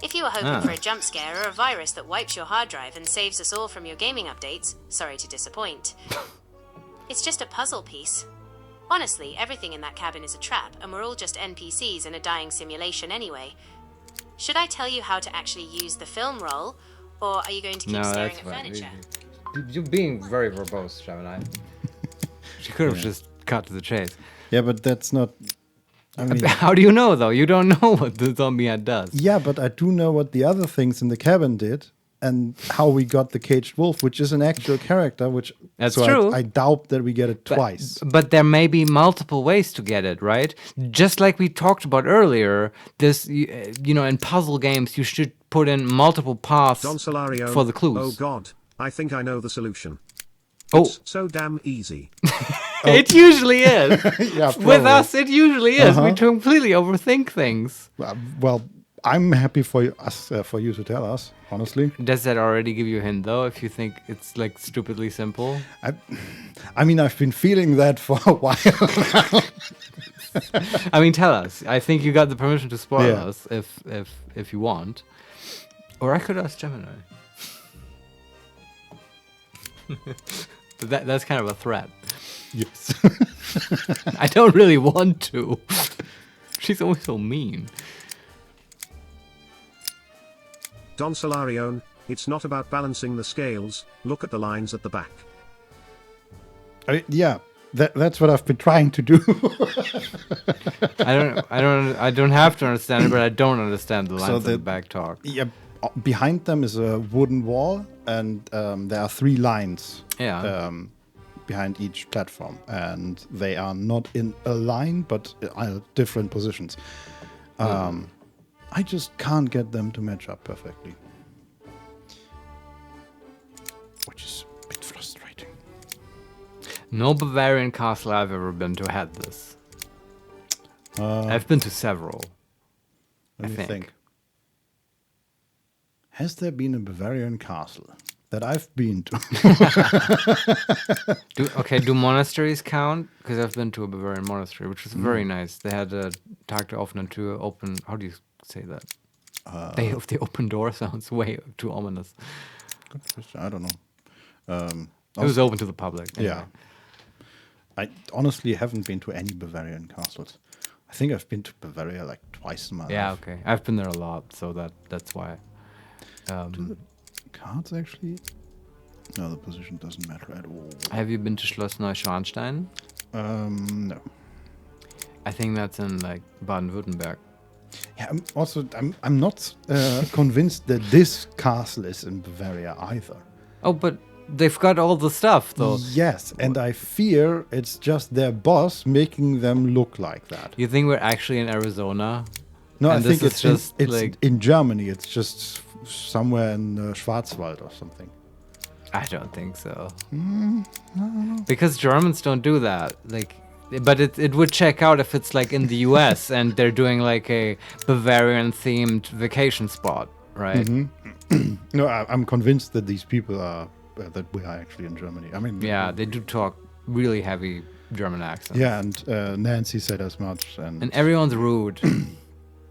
If you were hoping for a jump scare or a virus that wipes your hard drive and saves us all from your gaming updates, sorry to disappoint. It's just a puzzle piece. Honestly, everything in that cabin is a trap, and we're all just NPCs in a dying simulation anyway. Should I tell you how to actually use the film roll, or are you going to keep No, staring that's at fine. furniture? You're being very verbose, Gemini. She could have just cut to the chase. Yeah, but that's not... I mean... How do you know, though? You don't know what the zombie head does. Yeah, but I do know what the other things in the cabin did and how we got the caged wolf, which is an actual character, which... That's so true. I doubt that we get it twice. But there may be multiple ways to get it, right? Just like we talked about earlier, this, you know, in puzzle games, you should put in multiple paths Don Solario. for the clues. Oh God, I think I know the solution. Oh. It's so damn easy. It usually is. Yeah, With probably. us, it usually is. We Uh-huh. completely overthink things. Well, I'm happy for us, for you to tell us, honestly. Does that already give you a hint, though, if you think it's, like, stupidly simple? I mean, I've been feeling that for a while now. I mean, tell us. I think you got the permission to spoil Yeah. us if you want. Or I could ask Gemini. But that's kind of a threat. Yes. I don't really want to. She's always so mean. Don Solarione, it's not about balancing the scales, look at the lines at the back. Yeah, that's what I've been trying to do. I don't have to understand it, but I don't understand the lines of the- the back talk. Yeah, behind them is a wooden wall, and there are 3 lines behind each platform, and they are not in a line, but at different positions. I just can't get them to match up perfectly, which is a bit frustrating. No Bavarian castle I've ever been to had this. I've been to several. Let I me think. think. Has there been a Bavarian castle that I've been to? Do monasteries count? Because I've been to a Bavarian monastery, which was very nice. They had a Tag der offenen Tür open. How do you say that? Day of the open door sounds way too ominous. Good question. I don't know. It was open to the public. Yeah. anyway. I honestly haven't been to any Bavarian castles. I think I've been to Bavaria like twice in my Yeah. life. Okay. I've been there a lot, so that's why. Cards actually? No, the position doesn't matter at all. Have you been to Schloss Neuschwanstein? No. I think that's in like Baden-Württemberg. Yeah, I'm not convinced that this castle is in Bavaria either. Oh, but they've got all the stuff though. Yes, and I fear it's just their boss making them look like that. You think we're actually in Arizona? No, And I think this it's is just it's like- in Germany. It's just somewhere in Schwarzwald or something. I don't think so. Because Germans don't do that. Like, but it would check out if it's like in the US and they're doing like a Bavarian themed vacation spot, right? No, I'm convinced that these people are that we are actually in Germany. I mean, Yeah, they do talk really heavy German accents. yeah, and Nancy said as much, And everyone's rude.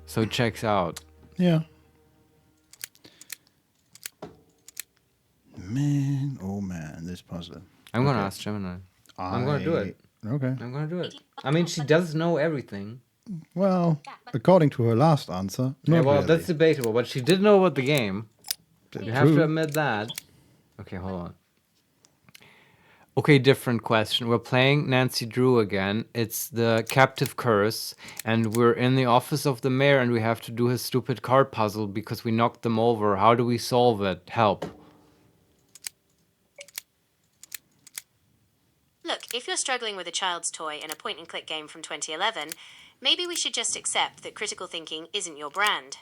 So it checks out. yeah. Man, oh man, this puzzle. I'm gonna ask Gemini. I'm gonna do it. Okay. I'm gonna do it. I mean, she does know everything. Well, according to her last answer, Yeah, not well, really. that's debatable, but she did know about the game. You have to admit that. Okay, hold on. Okay, different question. We're playing Nancy Drew again. It's the Captive Curse, and we're in the office of the mayor, and we have to do his stupid card puzzle because we knocked them over. How do we solve it? Help. Look, if you're struggling with a child's toy and a point-and-click game from 2011, maybe we should just accept that critical thinking isn't your brand.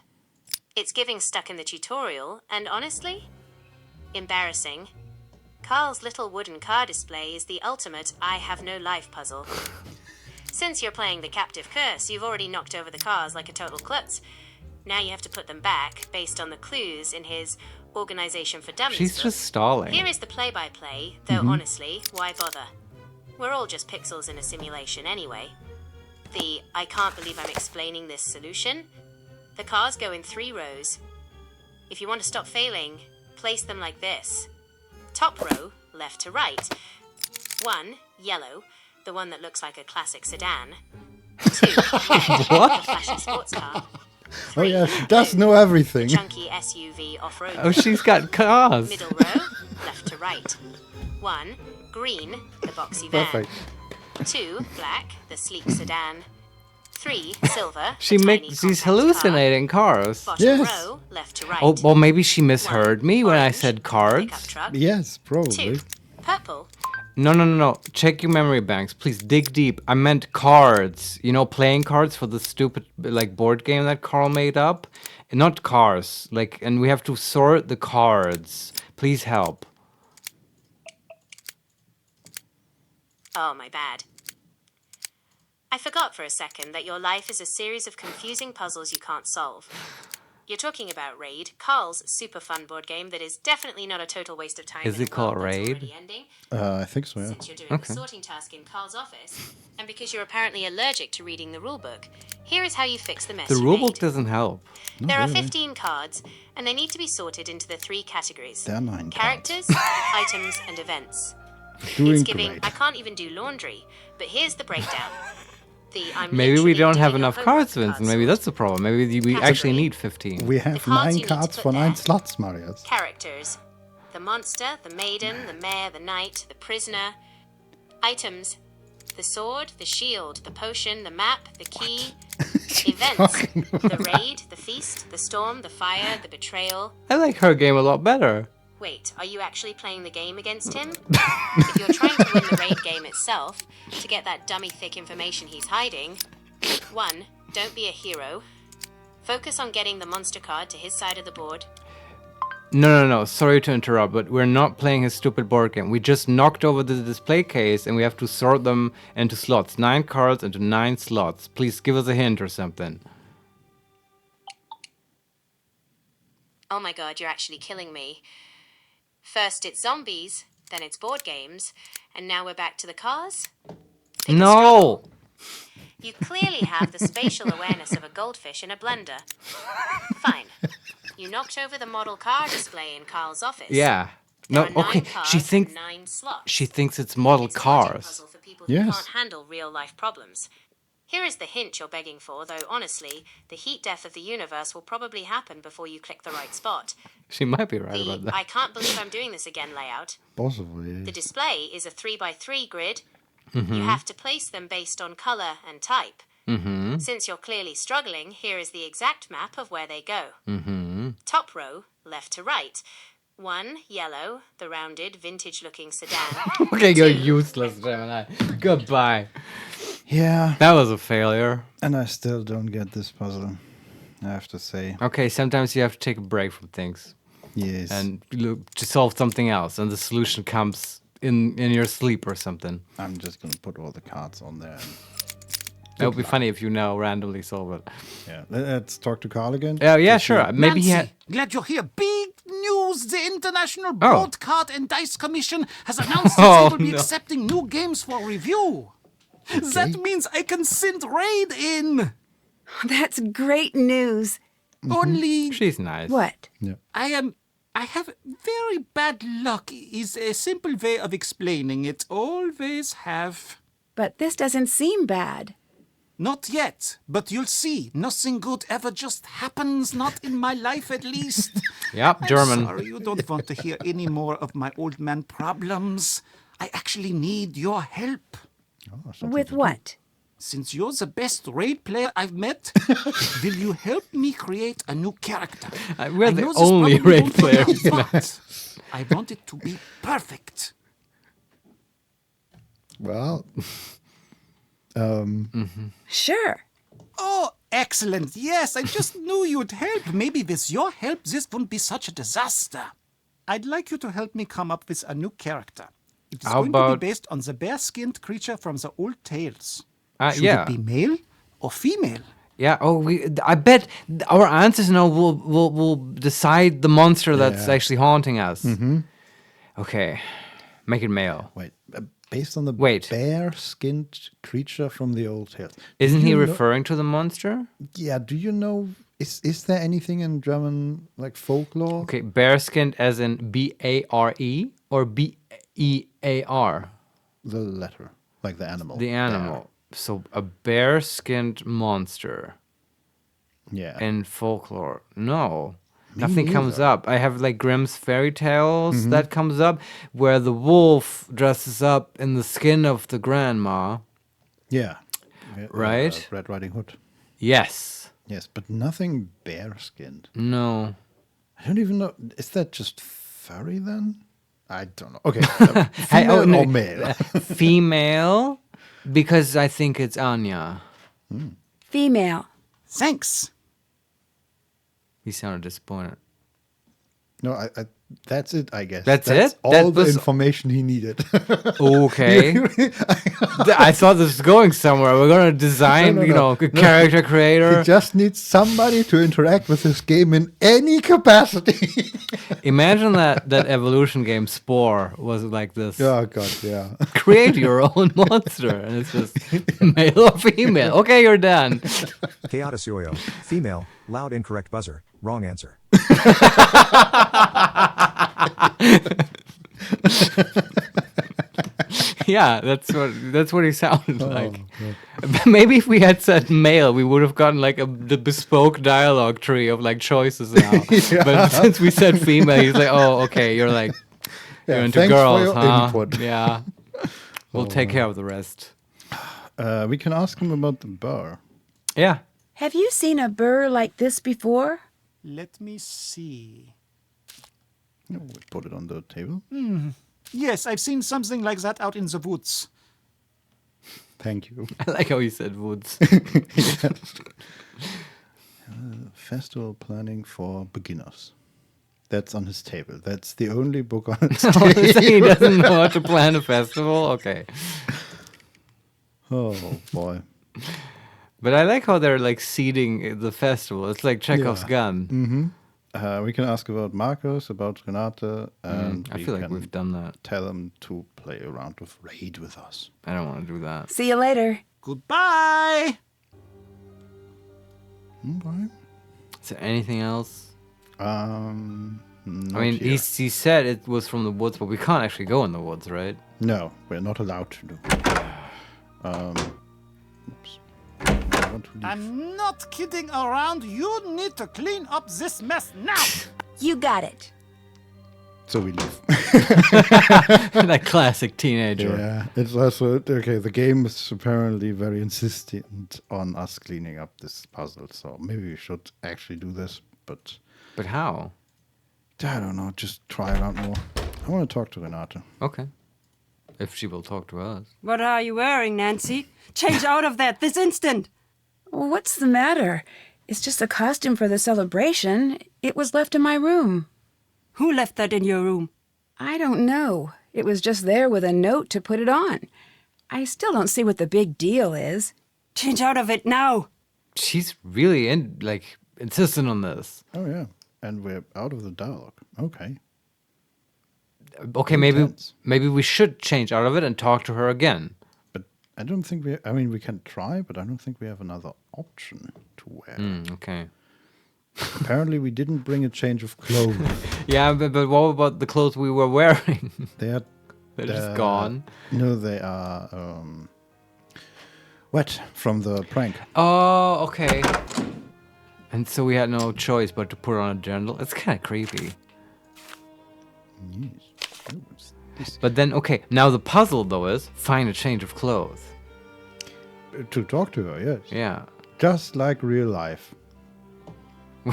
It's giving stuck in the tutorial, and honestly, embarrassing. Carl's little wooden car display is the ultimate I have no life puzzle. Since you're playing the Captive Curse, you've already knocked over the cars like a total klutz. Now you have to put them back based on the clues in his Organization for Dummies She's book. just stalling. Here is the play-by-play, though honestly, why bother? We're all just pixels in a simulation anyway. The I can't believe I'm explaining this solution. The cars go in 3 rows. If you want to stop failing, place them like this. Top row, left to right. 1, yellow, the one that looks like a classic sedan. 2, the flashy sports car. Oh 3, yeah, she does blue, know everything. chunky SUV off-road. Oh, she's got cars. Middle row, left to right. 1, green, the boxy van. Perfect. 2, black, the sleek sedan. 3, silver, She the tiny she's compact hallucinating cars. Car. Bottom Yes. row, left to right. Oh, well, maybe she misheard 1, me when I orange, said pickup cards. truck. Yes, probably. 2, purple. No. Check your memory banks. Please dig deep. I meant cards. You know, playing cards for the stupid, like, board game that Carl made up. Not cars. Like, and we have to sort the cards. Please help. Oh, my bad. I forgot for a second that your life is a series of confusing puzzles you can't solve. You're talking about Raid, Carl's super fun board game that is definitely not a total waste of time. Is in it a called world that's Raid? already ending. I think so, yeah. Since you're doing Okay. the sorting task in Carl's office, and because you're apparently allergic to reading the rulebook, here is how you fix the mess The you rulebook made. doesn't help. There are really. 15 cards, and they need to be sorted into the 3 categories. There are 9 Characters, items, and events. Doing It's giving, great. I can't even do laundry, but here's the breakdown. The I'm Maybe we literally don't have doing a enough homework cards, Vincent. card Maybe sort. that's the problem. Maybe we actually need 15. We have cards 9 you need to cards put for 9 there. slots, Marius. Characters. The monster, the maiden, the mayor, the knight, the prisoner. Items. The sword, the shield, the potion, the map, the key. Events. talking The raid, the feast, the storm, the fire, the betrayal. I like her game a lot better. Wait, are you actually playing the game against him? If you're trying to win the raid game itself, to get that dummy thick information he's hiding, 1, don't be a hero. Focus on getting the monster card to his side of the board. No. Sorry to interrupt, but we're not playing his stupid board game. We just knocked over the display case and we have to sort them into slots. 9 cards into 9 slots. Please give us a hint or something. Oh my god, you're actually killing me. First it's zombies, then it's board games, and now we're back to the cars? Pick a No! struggle. You clearly have the spatial awareness of a goldfish in a blender. Fine. You knocked over the model car display in Carl's office. Yeah. There No, are 9 okay. cars She and thinks 9 slots. she thinks it's model It's a logic cars. puzzle for people who Yes. can't handle real-life problems. Here is the hint you're begging for, though honestly, the heat death of the universe will probably happen before you click the right spot. She might be right The about that. I can't believe I'm doing this again layout. Possibly. The display is a 3x3 grid. Mm-hmm. You have to place them based on color and type. Since you're clearly struggling, here is the exact map of where they go. Top row, left to right. 1, yellow, the rounded, vintage-looking sedan. Okay, you're 2, useless, Gemini. Goodbye. Yeah, That was a failure. and I still don't get this puzzle, I have to say. Okay, sometimes you have to take a break from things Yes. and look to solve something else, and the solution comes in your sleep or something. I'm just going to put all the cards on there. That would be funny if you now randomly solve it. Yeah, let's talk to Carl again. Yeah, sure. Maybe he had. Glad you're here. Big news! The International Board Card and Dice Commission has announced that Oh, they will be no. accepting new games for review. That means I can send Raid in. That's great news. Only She's nice. What? I have very bad luck is a simple way of explaining it. Always have. But this doesn't seem bad. Not yet, but you'll see. Nothing good ever just happens, not in my life at least. Yep, I'm German. sorry you don't want to hear any more of my old man problems. I actually need your help. With what? Since you're the best raid player I've met, will you help me create a new character? We're I the know this only probably raid won't work players. out, but I want it to be perfect. Well, Sure. Oh, excellent. Yes, I just knew you'd help. Maybe with your help, this wouldn't be such a disaster. I'd like you to help me come up with a new character. It is How going to about- be based on the bear-skinned creature from the old tales. Should Yeah. it be male or female? Yeah. Oh, I bet our answers now will decide the monster that's Yeah. actually haunting us. Okay, make it male. wait. Based on the Wait. bear-skinned creature from the old tales. Isn't Do he you know- referring to the monster? Yeah, do you know... Is there anything in German, like, folklore? Okay, bear-skinned as in B-A-R-E or B-E-A-R? The letter, like the animal. The animal. So a bear-skinned monster Yeah. in folklore. No. Nothing comes up. I have like Grimm's fairy tales that comes up where the wolf dresses up in the skin of the grandma. Yeah. Right? Red Riding Hood. Yes. Yes, but nothing bear-skinned. No. I don't even know. Is that just furry then? I don't know. Okay. Hey, Female no. or male? Female, because I think it's Anya. Female. Thanks. He sounded disappointed. No, that's it, I guess. That's it? All That the was- information he needed. Okay. I thought this was going somewhere. We're going to design, No. a character He creator. just needs somebody to interact with this game in any capacity. Imagine that evolution game Spore was like this. Oh, God, yeah. Create your own monster. And it's just male or female. Okay, you're done. Chaotis Yoyo. Female. Loud incorrect buzzer. Wrong answer. Yeah, that's what he sounded like. Maybe if we had said male, we would have gotten like the bespoke dialogue tree of like choices now. But since we said female, he's like, oh, okay, you're like you're into thanks for girls, your huh? input. Yeah, we'll take care of the rest. We can ask him about the bar. Yeah. Have you seen a burr like this before? Let me see. We put it on the table. Yes, I've seen something like that out in the woods. Thank you. I like how he said woods. Festival planning for beginners. That's on his table. That's the only book on his table. He doesn't know how to plan a festival. Okay. Oh, boy. But I like how they're like seeding the festival. It's like Chekhov's gun. We can ask about Marcus, about Renate, and I we feel like can we've done that. tell them to play a round of Raid with us. I don't want to do that. See you later. Goodbye. Okay. Is there anything else? Not I mean, here. he said it was from the woods, but we can't actually go in the woods, right? No, we're not allowed to do. Oops. I want to leave. I'm not kidding around. You need to clean up this mess now. You got it. So we leave. That classic teenager. Yeah, it's also okay. The game is apparently very insistent on us cleaning up this puzzle, so maybe we should actually do this. But how? I don't know. Just try it out more. I want to talk to Renate. Okay. If she will talk to us. What are you wearing, Nancy? Change out of that this instant! What's the matter? It's just a costume for the celebration. It was left in my room. Who left that in your room? I don't know. It was just there with a note to put it on. I still don't see what the big deal is. Change out of it now! She's really insistent on this. Oh yeah, and we're out of the dialogue. Okay. Okay, maybe we should change out of it and talk to her again. But I don't think we. I mean, we can try, but I don't think we have another option to wear. Okay. Apparently, we didn't bring a change of clothes. Yeah, but what about the clothes we were wearing? They're just gone. No, they are wet from the prank. Oh, okay. And so we had no choice but to put on a journal. It's kind of creepy. Yes. But then, okay, now the puzzle though is find a change of clothes. To talk to her, yes. Yeah. Just like real life.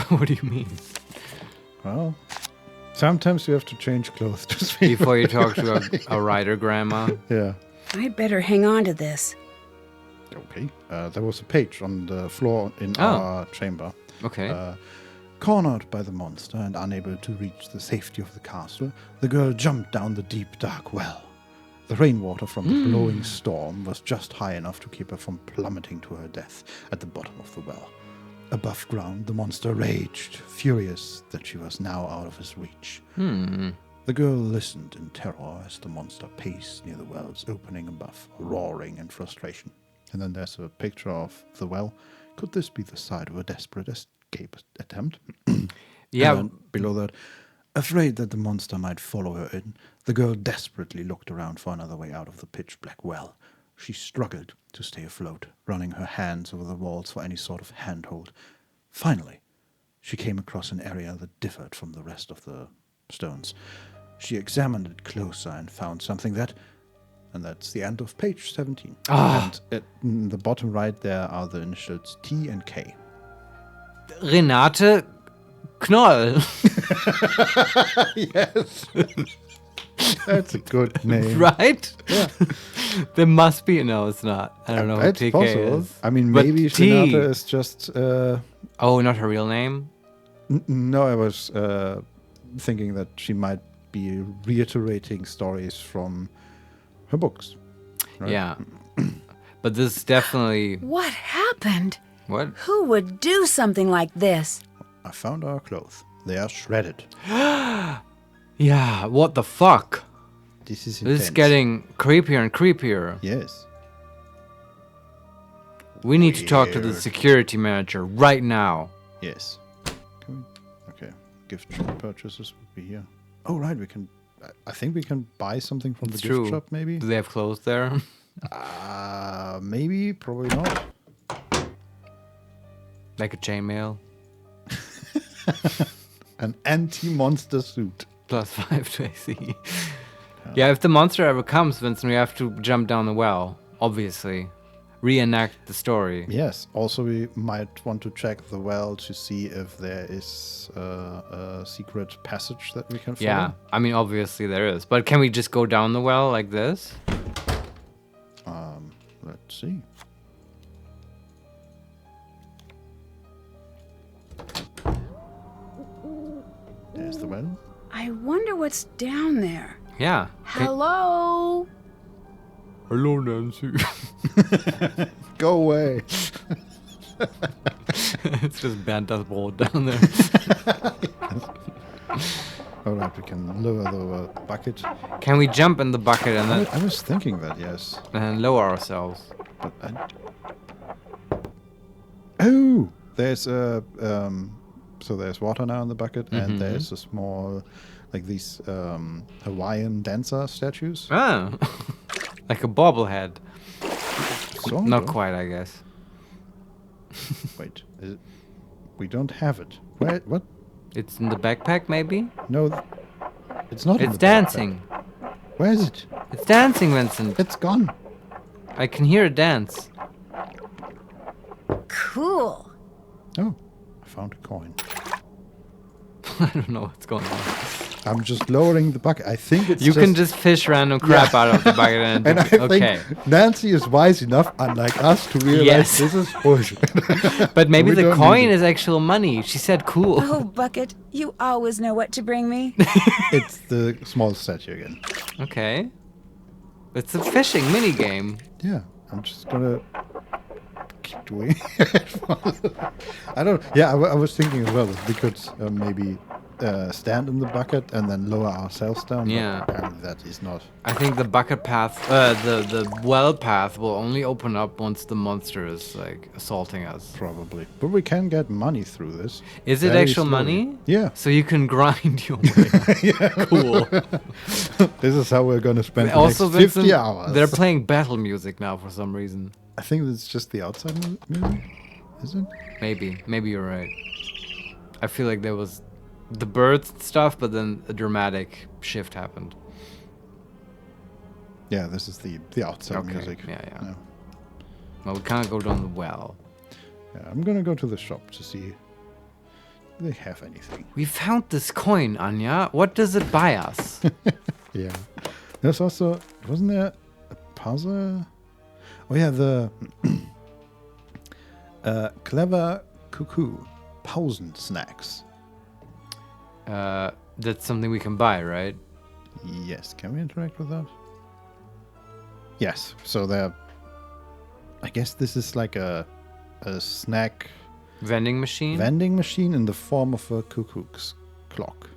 What do you mean? Well, sometimes you have to change clothes to speak. Before you talk to a writer grandma. Yeah. I'd better hang on to this. Okay. There was a page on the floor in our chamber. Okay. Cornered by the monster and unable to reach the safety of the castle, the girl jumped down the deep, dark well. The rainwater from the blowing storm was just high enough to keep her from plummeting to her death at the bottom of the well. Above ground, the monster raged, furious that she was now out of his reach. The girl listened in terror as the monster paced near the well's opening above, roaring in frustration. And then there's a picture of the well. Could this be the site of a desperate escape attempt? Yeah. And then below that, afraid that the monster might follow her in, the girl desperately looked around for another way out of the pitch-black well. She struggled to stay afloat, running her hands over the walls for any sort of handhold. Finally, she came across an area that differed from the rest of the stones. She examined it closer and found something that... And that's the end of page 17. And in the bottom right there are the initials T and K. Renate Knoll. Yes. That's a good name. Right? Yeah. There must be... No, it's not. I don't know who It's TK possible. is. I mean, But maybe T. Renate is just... Oh, not her real name? No, I was thinking that she might be reiterating stories from her books. Right? Yeah. But this is definitely... What happened? What? Who would do something like this? I found our clothes. They are shredded. Yeah, what the fuck? This is This is getting creepier and creepier. Yes. We need to talk to the Weird. security manager right now. Yes. Okay. Gift shop purchases would be here. Oh, right. We can... I think we can buy something from It's the true. gift shop, maybe? Do they have clothes there? Maybe. Probably not. Like a chainmail? An anti-monster suit. +5 to AC. Yeah, if the monster ever comes, Vincent, we have to jump down the well. Obviously. Reenact the story. Yes. Also, we might want to check the well to see if there is a secret passage that we can follow. Yeah, I mean, obviously there is. But can we just go down the well like this? Let's see. There's the well. I wonder what's down there. Yeah. Hello? Hello, Nancy. Go away. It's just Banta's board down there. All right, we can lower the bucket. Can we jump in the bucket and then, I was thinking that, yes. lower ourselves? But oh, there's a so there's water now in the bucket, and there's a small, like these Hawaiian dancer statues. Ah, like a bobblehead. Sort Not of. quite, I guess. Wait, is it? We don't have it. Where? What? It's in the backpack, maybe? No. It's not. It's dancing. Where is it? It's dancing, Vincent. It's gone. I can hear it dance. Cool. Oh, I found a coin. I don't know what's going on. I'm just lowering the bucket. I think it's You can just fish random crap out of the bucket and, and I okay. think Nancy is wise enough, unlike us, to realize Yes. this is bullshit. But maybe We the don't coin need it. is actual money. She said cool. Oh, Bucket, you always know what to bring me. It's the small statue again. Okay. It's a fishing mini game. Yeah, I'm just gonna keep doing it. I don't. Yeah, I was thinking as well that we could maybe stand in the bucket and then lower ourselves down. but Yeah. apparently that is not. I think the bucket path, the well path will only open up once the monster is like assaulting us. Probably. But we can get money through this. Is it very actual slowly. money? Yeah. So you can grind your way. Cool. This is how we're gonna spend the Also, next 50 Vincent, hours. they're playing battle music now for some reason. I think it's just the outside music. Is it? Maybe you're right. I feel like there was the birds and stuff, but then a dramatic shift happened. Yeah, this is the outside Okay, music. yeah. Well, we can't go down the well. Yeah, I'm gonna go to the shop to see if they have anything. We found this coin, Anya. What does it buy us? Yeah. There's also, wasn't there a puzzle? Oh yeah, the clever cuckoo Pausen snacks. That's something we can buy, right? Yes, can we interact with that? Yes, so they're, I guess this is like a snack Vending machine? vending machine in the form of a cuckoo's clock.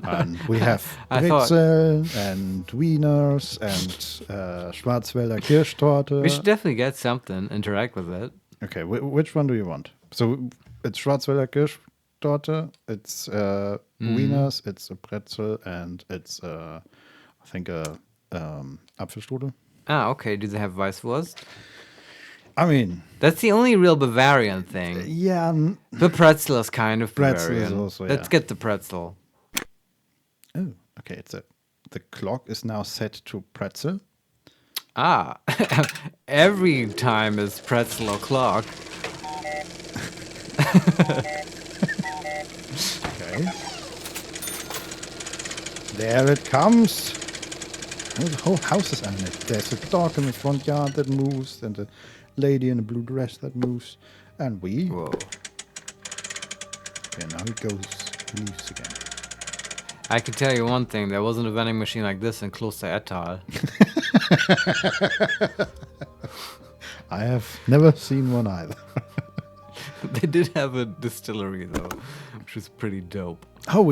And we have I thought- Brezel and Wieners and Schwarzwälder Kirschtorte. We should definitely get something, interact with it. Okay, which one do you want? So it's Schwarzwälder Kirschtorte, it's Wieners, it's a Brezel, and it's I think a Apfelstrudel. Ah, okay. Do they have Weißwurst? I mean, That's the only real Bavarian thing. yeah. The pretzel is kind of Pretzel is Bavarian. also, Let's yeah. get the pretzel. Oh, okay. The clock is now set to pretzel. Ah, every time is pretzel o'clock. Okay. There it comes. Oh, the whole house is animated. There's a dog in the front yard that moves, and a lady in a blue dress that moves, and we. Whoa. Okay, now he leaves again. I can tell you one thing. There wasn't a vending machine like this in Kloster Ettal. I have never seen one either. They did have a distillery, though, which was pretty dope. Oh,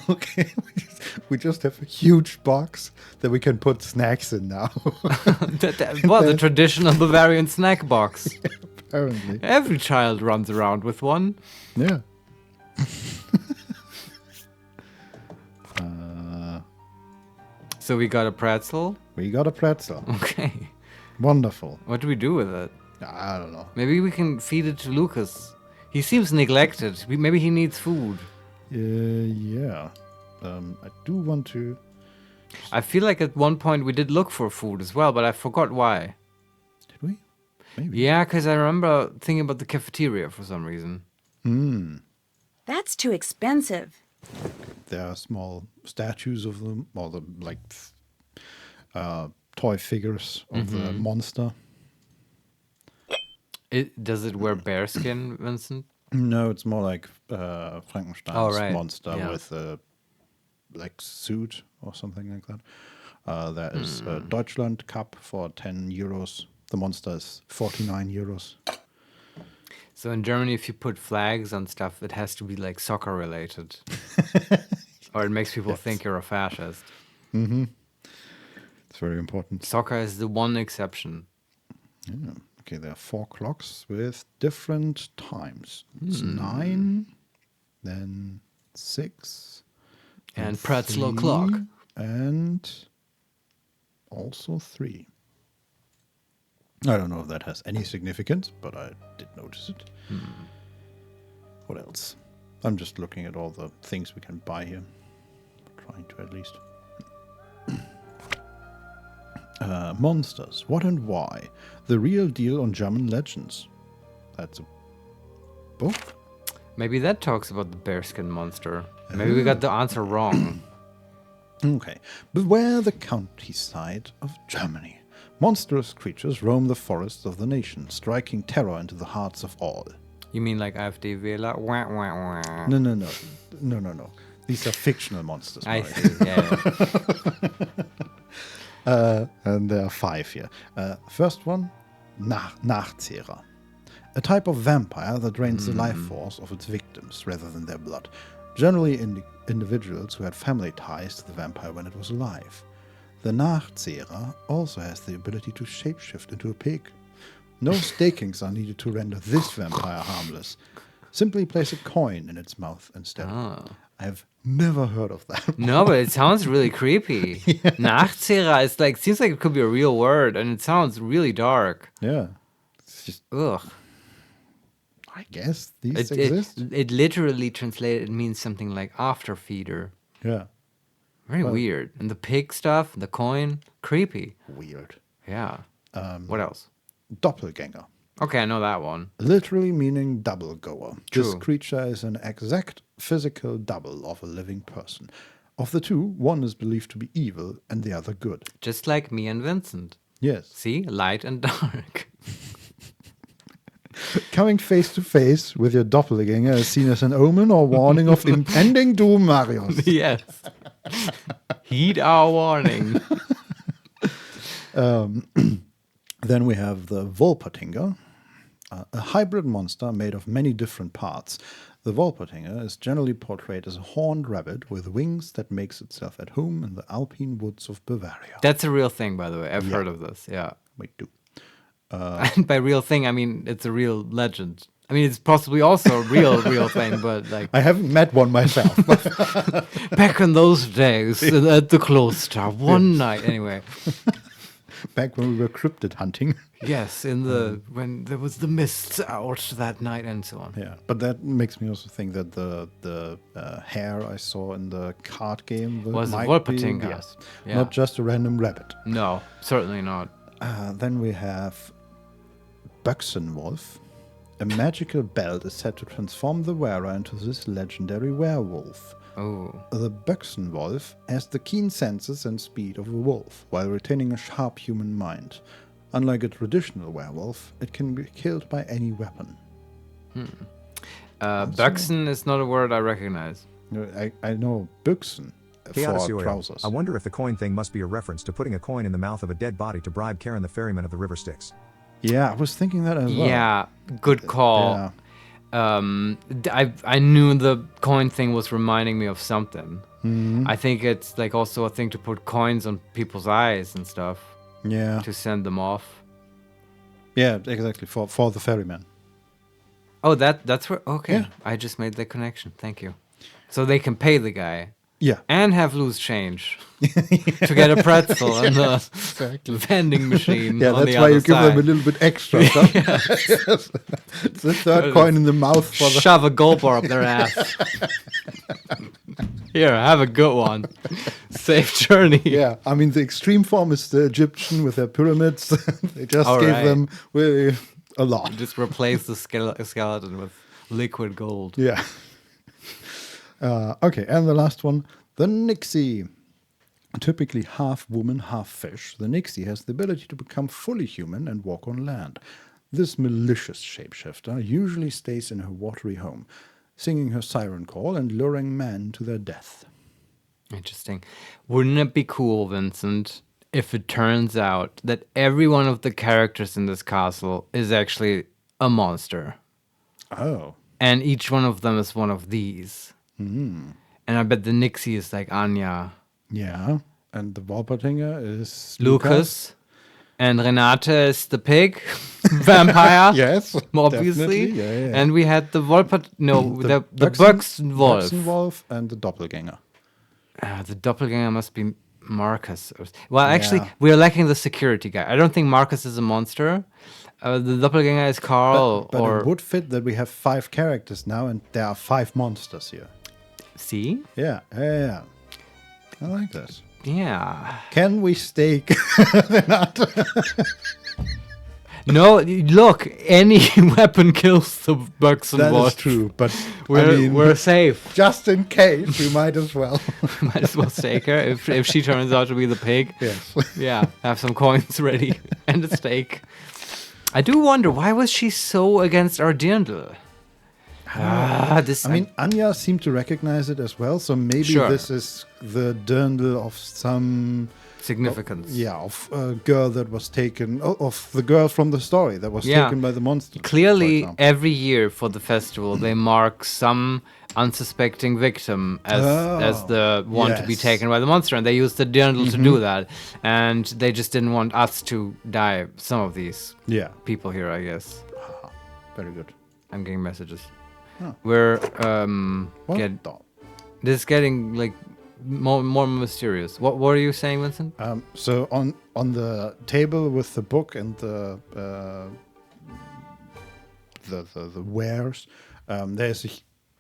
okay. We just have a huge box that we can put snacks in now. Well, the traditional Bavarian snack box. Apparently. Every child runs around with one. Yeah. So we got a pretzel. We got a pretzel. Okay. Wonderful. What do we do with it? I don't know. Maybe we can feed it to Lucas. He seems neglected. Maybe he needs food. Yeah. I do want to. I feel like at one point we did look for food as well, but I forgot why. Did we? Maybe. Yeah, because I remember thinking about the cafeteria for some reason. That's too expensive. There are small statues of them, or the toy figures of the monster. Does it wear bearskin, Vincent? No, it's more like Frankenstein's Oh, right. monster Yeah. with a suit or something like that. There is a Deutschland Cup for 10 euros. The monster is 49 euros. So in Germany, if you put flags on stuff, it has to be like soccer related. Or it makes people think you're a fascist. It's very important. Soccer is the one exception. Yeah. Okay, there are 4 clocks with different times. It's 9, then 6, And pretzel 3, o'clock. and also 3. I don't know if that has any significance, but I did notice it. What else? I'm just looking at all the things we can buy here. trying to at least. Monsters. What and why? The real deal on German legends. That's a book? Maybe that talks about the bearskin monster. Maybe we got the answer wrong. Okay. Beware the countryside of Germany. Monstrous creatures roam the forests of the nation, striking terror into the hearts of all. You mean like AfD Wähler? Wah, wah, wah. No. These are fictional monsters. I Marius. see, yeah. And there are 5 here. First one, Nachzehrer. A type of vampire that drains the life force of its victims rather than their blood. Generally individuals who had family ties to the vampire when it was alive. The Nachzehrer also has the ability to shapeshift into a pig. No stakings are needed to render this vampire harmless. Simply place a coin in its mouth instead. Oh. I have never heard of that. No, but it sounds really creepy. Nachzehrer is like, seems like it could be a real word, and it sounds really dark. Yeah. It's just, Ugh. I guess these exist. It literally translated means something like after feeder. Yeah. Very weird. And the pig stuff, the coin, creepy. Weird. Yeah. What else? Doppelganger. Okay, I know that one. Literally meaning double goer. This True. creature is an exact physical double of a living person. Of the two, one is believed to be evil and the other good. Just like me and Vincent. Yes. See? Light and dark. Coming face to face with your doppelganger is seen as an omen or warning of impending doom, Marius. Yes. Heed our warning. Then we have the Wolpertinger, a hybrid monster made of many different parts. The Wolpertinger is generally portrayed as a horned rabbit with wings that makes itself at home in the alpine woods of Bavaria. That's a real thing, by the way. I've heard of this. Yeah. We do. And by real thing, I mean it's a real legend. I mean, it's possibly also a real thing, but like I haven't met one myself. back in those days at the cloister, one night. Anyway, Back when we were cryptid hunting. yes, in the when there was the mists out that night and so on. Yeah, but that makes me also think that the hair I saw in the card game Was a might Wolpertinger. be, yes, Yeah. not just a random rabbit. No, certainly not. Then we have Böxenwolf. A magical belt is said to transform the wearer into this legendary werewolf. Oh, The Böxenwolf has the keen senses and speed of a wolf, while retaining a sharp human mind. Unlike a traditional werewolf, it can be killed by any weapon. Böxen is not a word I recognize. I know Büchsen Chaos for UAL. trousers. I wonder if the coin thing must be a reference to putting a coin in the mouth of a dead body to bribe Karen the ferryman of the river Styx. Yeah, I was thinking that as well. Yeah, good call. Yeah. I knew the coin thing was reminding me of something. Mm-hmm. I think it's like also a thing to put coins on people's eyes and stuff Yeah. to send them off. Yeah, exactly. For the ferryman. Oh, that's where. Okay, Yeah. I just made the connection. Thank you. So they can pay the guy Yeah. and have loose change to get a pretzel in the vending machine. Yeah, on that's the why other you give them a side. little bit extra. Yes. It's the third coin in the mouth for the. Shove a gold bar up their ass. Here, have a good one. Safe journey. Yeah, I mean the extreme form is the Egyptian with their pyramids. They just All gave right. them really a lot. Just replace the skeleton with liquid gold. Yeah. Okay, and the last one, the Nixie. Typically half woman, half fish, the Nixie has the ability to become fully human and walk on land. This malicious shapeshifter usually stays in her watery home, singing her siren call and luring men to their death. Interesting. Wouldn't it be cool, Vincent, if it turns out that every one of the characters in this castle is actually a monster? Oh. And each one of them is one of these. And I bet the Nixie is like Anya, Yeah. And the Wolpertinger is Lucas, and Renate is the pig vampire. Yes. Obviously. definitely. Yeah. And we had the the Böxenwolf Böxenwolf. and the Doppelganger. The doppelganger must be Marcus. Well, actually, Yeah. we're lacking the security guy. I don't think Marcus is a monster. The doppelganger is Carl, But or it would fit that we have 5 characters now and there are 5 monsters here. see. Yeah. I like this. Yeah. Can we stake? No, look, any weapon kills the bugs and That wasps. is true, but We're safe. Just in case, we might as well. Might as well stake her if she turns out to be the pig. Yes. Yeah, have some coins ready and a stake. I do wonder, why was she so against our dirndl? Anya seemed to recognize it as well, so maybe this is the dirndl of some significance. Of a girl that was taken, of the girl from the story that was taken by the monster. Clearly, every year for the festival, they mark some unsuspecting victim as the one to be taken by the monster, and they used the dirndl to do that. And they just didn't want us to die. Some of these people here, I guess. Very good. I'm getting messages. We're this is getting like more mysterious. What are you saying, Vincent? So on the table with the book and the wares, there's a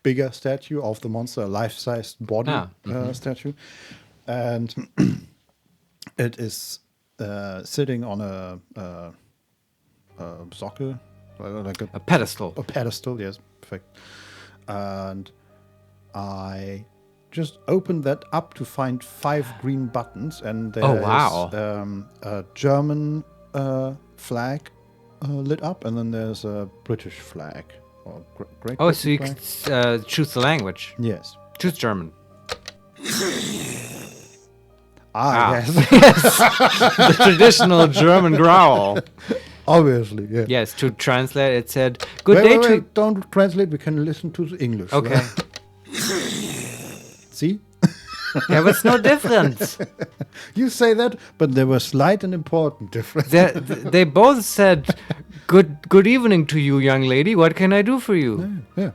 bigger statue of the monster, a life-sized body statue, and it is sitting on a sockel, like a pedestal. A pedestal, yes, perfect. And I just opened that up to find 5 green buttons, and there's a German flag lit up, and then there's a British flag. Or Great Britain so you flag. can choose the language. Yes. Choose German. Yes. The traditional German growl. Obviously, yeah. Yes, to translate, it said, "Good day to." Don't translate. We can listen to the English. Okay. See? There was no difference. You say that, but there was slight and important difference. They both said, "Good evening to you, young lady. What can I do for you?" Yeah.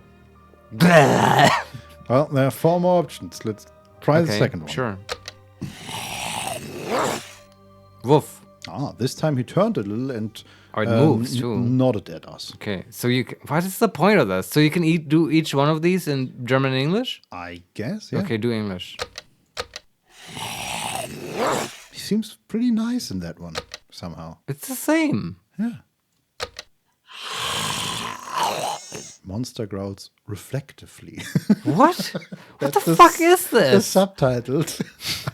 Well, there are 4 more options. Let's try the second one. Sure. Woof. This time he turned a little and it moves too. Nodded at us. Okay, so what is the point of this? So you can do each one of these in German and English? I guess, yeah. Okay, do English. He seems pretty nice in that one, somehow. It's the same. Yeah. Monster growls reflectively. What? What the fuck is The this? subtitles.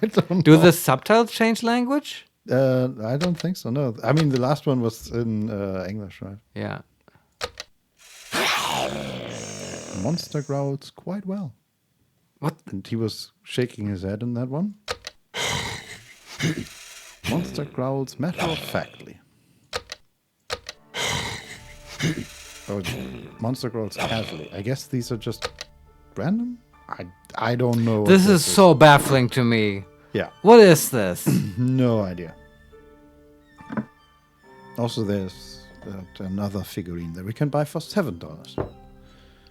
I don't know. Do the subtitles change language? I don't think so, no. I mean, the last one was in English, right? Yeah. Monster growls quite well. What? And he was shaking his head in that one. Monster growls matter-of-factly. Monster growls casually. I guess these are just random? I don't know. This is so baffling to me. Yeah. What is this? No idea. Also, there's another figurine that we can buy for $7.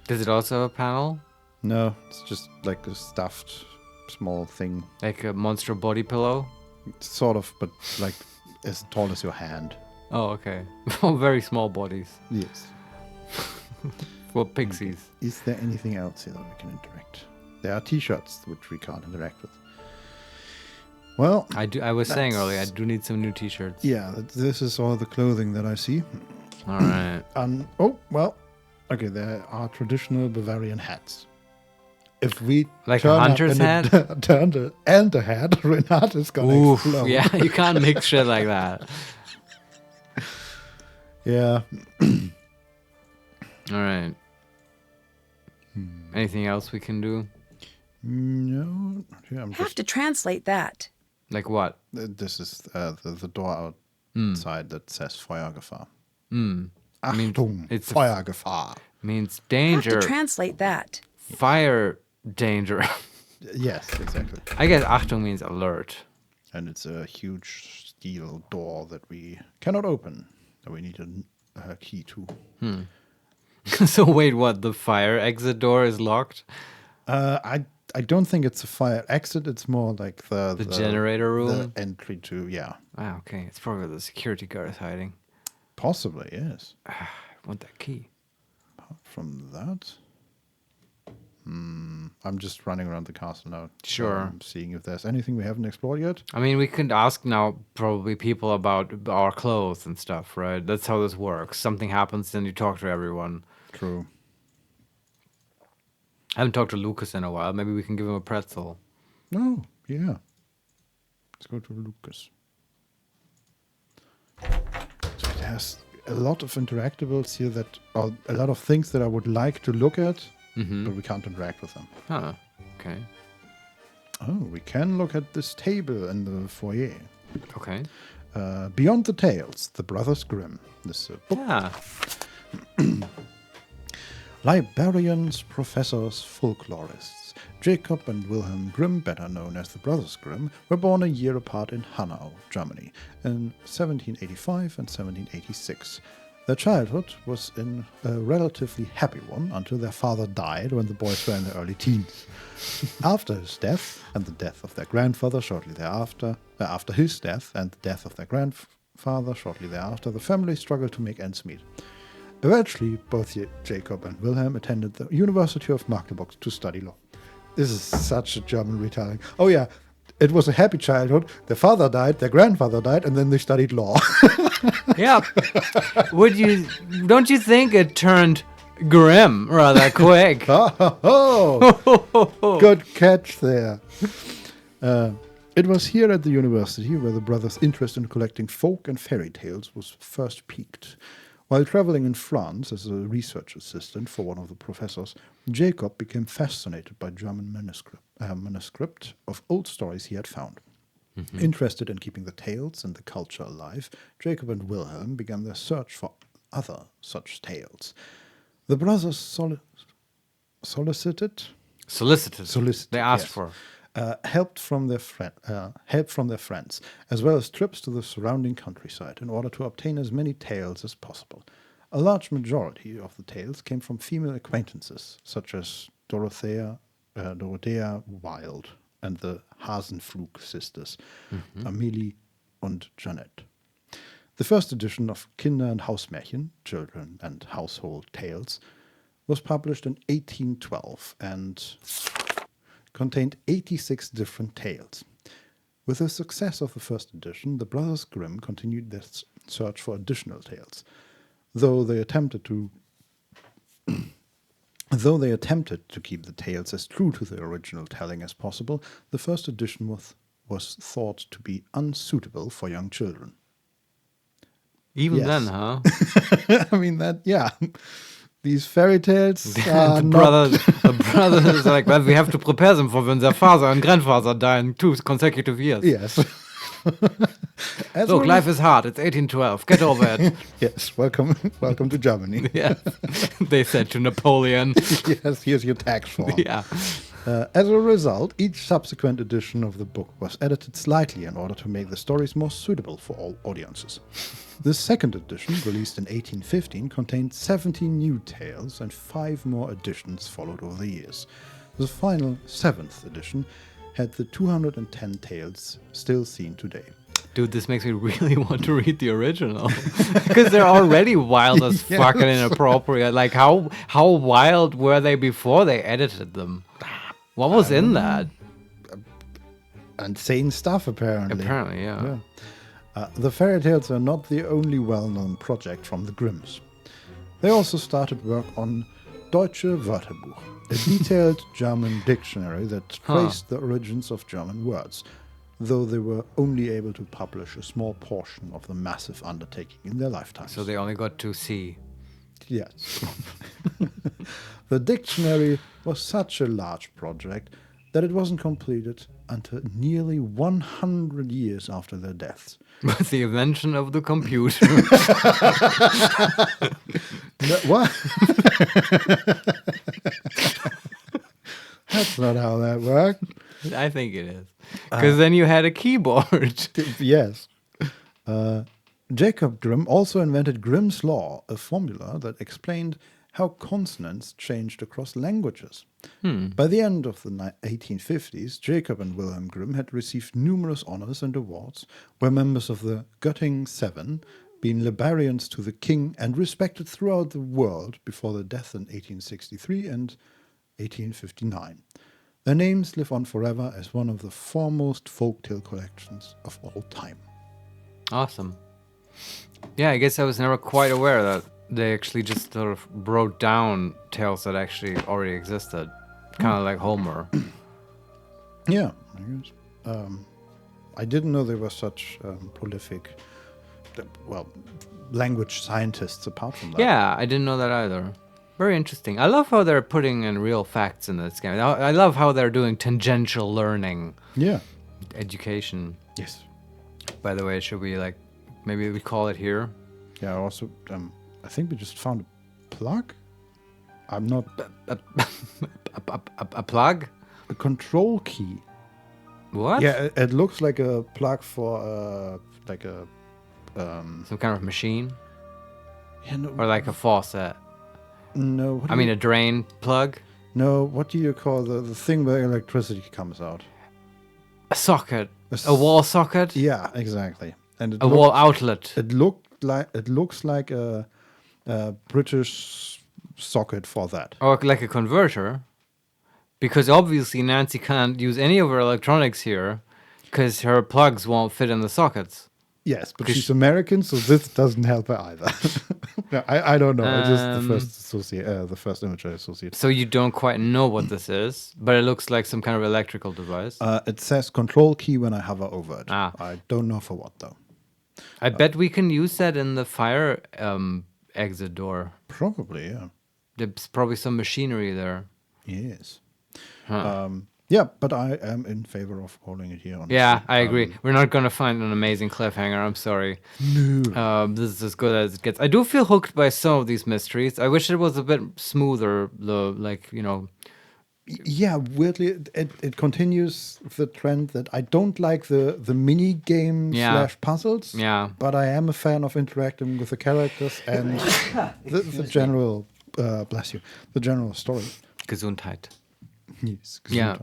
Does it also have a panel? No, it's just like a stuffed small thing. Like a monster body pillow? Sort of, but like as tall as your hand. Oh, okay. Very small bodies. Yes. For pixies. Is there anything else here that we can interact? There are T-shirts which we can't interact with. Well, I was saying earlier, I do need some new T-shirts. Yeah, this is all the clothing that I see. All right. Okay, there are traditional Bavarian hats. If we like a hunter's hat, and a hat, Renate's gonna explode. Yeah, you can't mix shit like that. Yeah. All right. Anything else we can do? No. Yeah, Have to translate that. Like what? This is the door outside that says Feuergefahr. Achtung, it's Feuergefahr. Means danger. Have to translate that. Fire danger. Yes, exactly. I guess Achtung means alert. And it's a huge steel door that we cannot open. That we need a key to. So wait, what? The fire exit door is locked? I don't think it's a fire exit. It's more like the generator room, the entry to okay, it's probably where the security guard is hiding. Possibly, yes. I want that key. Apart from that, I'm just running around the castle now. Sure. Seeing if there's anything we haven't explored yet. I mean, we could ask now probably people about our clothes and stuff, right? That's how this works. Something happens, then you talk to everyone. True. I haven't talked to Lucas in a while. Maybe we can give him a pretzel. Oh, yeah. Let's go to Lucas. So it has a lot of interactables here that are a lot of things that I would like to look at, but we can't interact with them. Huh. Okay. Oh, we can look at this table in the foyer. Okay. Beyond the Tales, The Brothers Grimm. This book. Yeah. Librarians, professors, folklorists. Jacob and Wilhelm Grimm, better known as the Brothers Grimm, were born a year apart in Hanau, Germany, in 1785 and 1786. Their childhood was in a relatively happy one until their father died when the boys were in their early teens. After his death, and the death of their grandfather shortly thereafter, after his death and the death of their grandfather shortly thereafter, the family struggled to make ends meet. Eventually, both Jacob and Wilhelm attended the University of Magdeburg to study law. This is such a German retelling. Oh yeah, it was a happy childhood. Their father died, their grandfather died, and then they studied law. Yeah. Don't you think it turned grim rather quick? Oh, good catch there. It was here at the university where the brothers' interest in collecting folk and fairy tales was first peaked. While traveling in France as a research assistant for one of the professors, Jacob became fascinated by German manuscript of old stories he had found. Interested in keeping the tales and the culture alive, Jacob and Wilhelm began their search for other such tales. The brothers solicited. They asked for help from their friends, as well as trips to the surrounding countryside, in order to obtain as many tales as possible. A large majority of the tales came from female acquaintances, such as Dorothea Wilde and the Hasenflug sisters, Amelie and Jeanette. The first edition of Kinder- und Hausmärchen, Children and Household Tales, was published in 1812 and contained 86 different tales. With the success of the first edition, the Brothers Grimm continued their search for additional tales. Though they attempted to keep the tales as true to the original telling as possible, the first edition was thought to be unsuitable for young children. Even then, huh? I mean, these fairy tales the brother is like, well, we have to prepare them for when their father and grandfather die in 2 consecutive years. Yes. Look, life is hard. It's 1812. Get over it. Yes, welcome to Germany. Yeah, they said to Napoleon. Yes, here's your tax form. Yeah. As a result, each subsequent edition of the book was edited slightly in order to make the stories more suitable for all audiences. The second edition, released in 1815, contained 70 new tales, and 5 more editions followed over the years. The final 7th edition had the 210 tales still seen today. Dude, this makes me really want to read the original. Because they're already wild as fuck and inappropriate. Like, how wild were they before they edited them? What was in that? Insane stuff, apparently. Apparently, yeah. The fairy tales are not the only well-known project from the Grimms. They also started work on Deutsche Wörterbuch, a detailed German dictionary that traced the origins of German words, though they were only able to publish a small portion of the massive undertaking in their lifetimes. So they only got to C. Yes. The dictionary was such a large project that it wasn't completed until nearly 100 years after their deaths. With the invention of the computer. What? That's not how that worked. I think it is. Because then you had a keyboard. Yes. Jacob Grimm also invented Grimm's Law, a formula that explained how consonants changed across languages. By the end of the 1850s, Jacob and Wilhelm Grimm had received numerous honors and awards, were members of the Göttingen Seven, been librarians to the king, and respected throughout the world before their death in 1863 and 1859. Their names live on forever as one of the foremost folktale collections of all time. Awesome. Yeah, I guess I was never quite aware that they actually just sort of wrote down tales that actually already existed. Kind of like Homer. Yeah, I guess. I didn't know there were such prolific, language scientists apart from that. Yeah, I didn't know that either. Very interesting. I love how they're putting in real facts in this game. I love how they're doing tangential learning. Yeah. Education. Yes. By the way, should we maybe we call it here? Yeah, also, I think we just found a plug. I'm not... A plug? A control key. What? Yeah, it looks like a plug for, some kind of machine? Yeah, no, or like a faucet? No. I mean, a drain plug? No, what do you call the thing where electricity comes out? A socket. A wall socket? Yeah, exactly. And a wall outlet. It looks like a British socket for that. Or like a converter. Because obviously Nancy can't use any of her electronics here because her plugs won't fit in the sockets. Yes, but she's American, so this doesn't help her either. No, I don't know. It's just the first image I associate. So you don't quite know what this is, but it looks like some kind of electrical device. It says control key when I hover over it. Ah. I don't know for what though. I bet we can use that in the fire exit door. Probably, yeah. There's probably some machinery there. Yes. Huh. Yeah, but I am in favor of calling it here. Honestly. Yeah, I agree. We're not going to find an amazing cliffhanger. I'm sorry. No. This is as good as it gets. I do feel hooked by some of these mysteries. I wish it was a bit smoother, Yeah, weirdly, it continues the trend that I don't like the mini game / puzzles. Yeah. But I am a fan of interacting with the characters and the general, bless you, the general story. Gesundheit. Yes, yeah,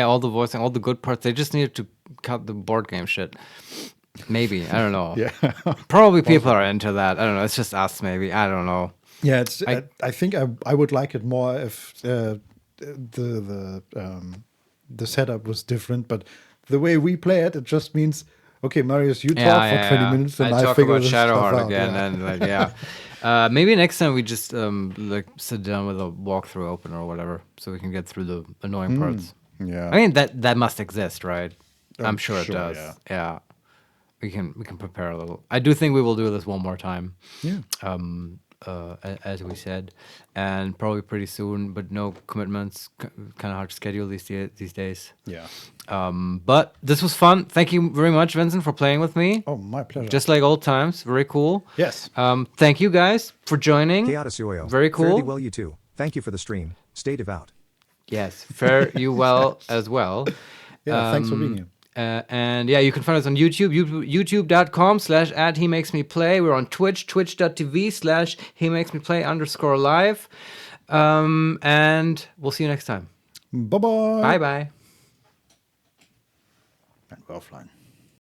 all the voicing, all the good parts. They just needed to cut the board game shit. Maybe, I don't know. Yeah, probably people are into that. I don't know. It's just us, maybe. I don't know. Yeah, I think I would like it more if the setup was different. But the way we play it, it just means okay, Marius, you talk for 20 minutes, and I talk figure about this Shadowheart stuff out. again, and maybe next time we just sit down with a walkthrough open or whatever, so we can get through the annoying parts. Yeah, I mean that must exist, right? I'm sure it does. Yeah. We can prepare a little. I do think we will do this one more time. Yeah. As we said, and probably pretty soon, but no commitments. Kind of hard to schedule these days. Yeah. But this was fun. Thank you very much, Vincent, for playing with me. Oh, my pleasure. Just like old times. Very cool. Yes. Thank you guys for joining. Very cool. Fare thee well, you too. Thank you for the stream. Stay devout. Yes. Fare you well as well. Yeah, thanks for being here. And yeah, you can find us on YouTube, youtube.com/@HeMakesMePlay. We're on Twitch, twitch.tv/HeMakesMePlay_live. And we'll see you next time. Bye-bye. Bye-bye. And we're offline.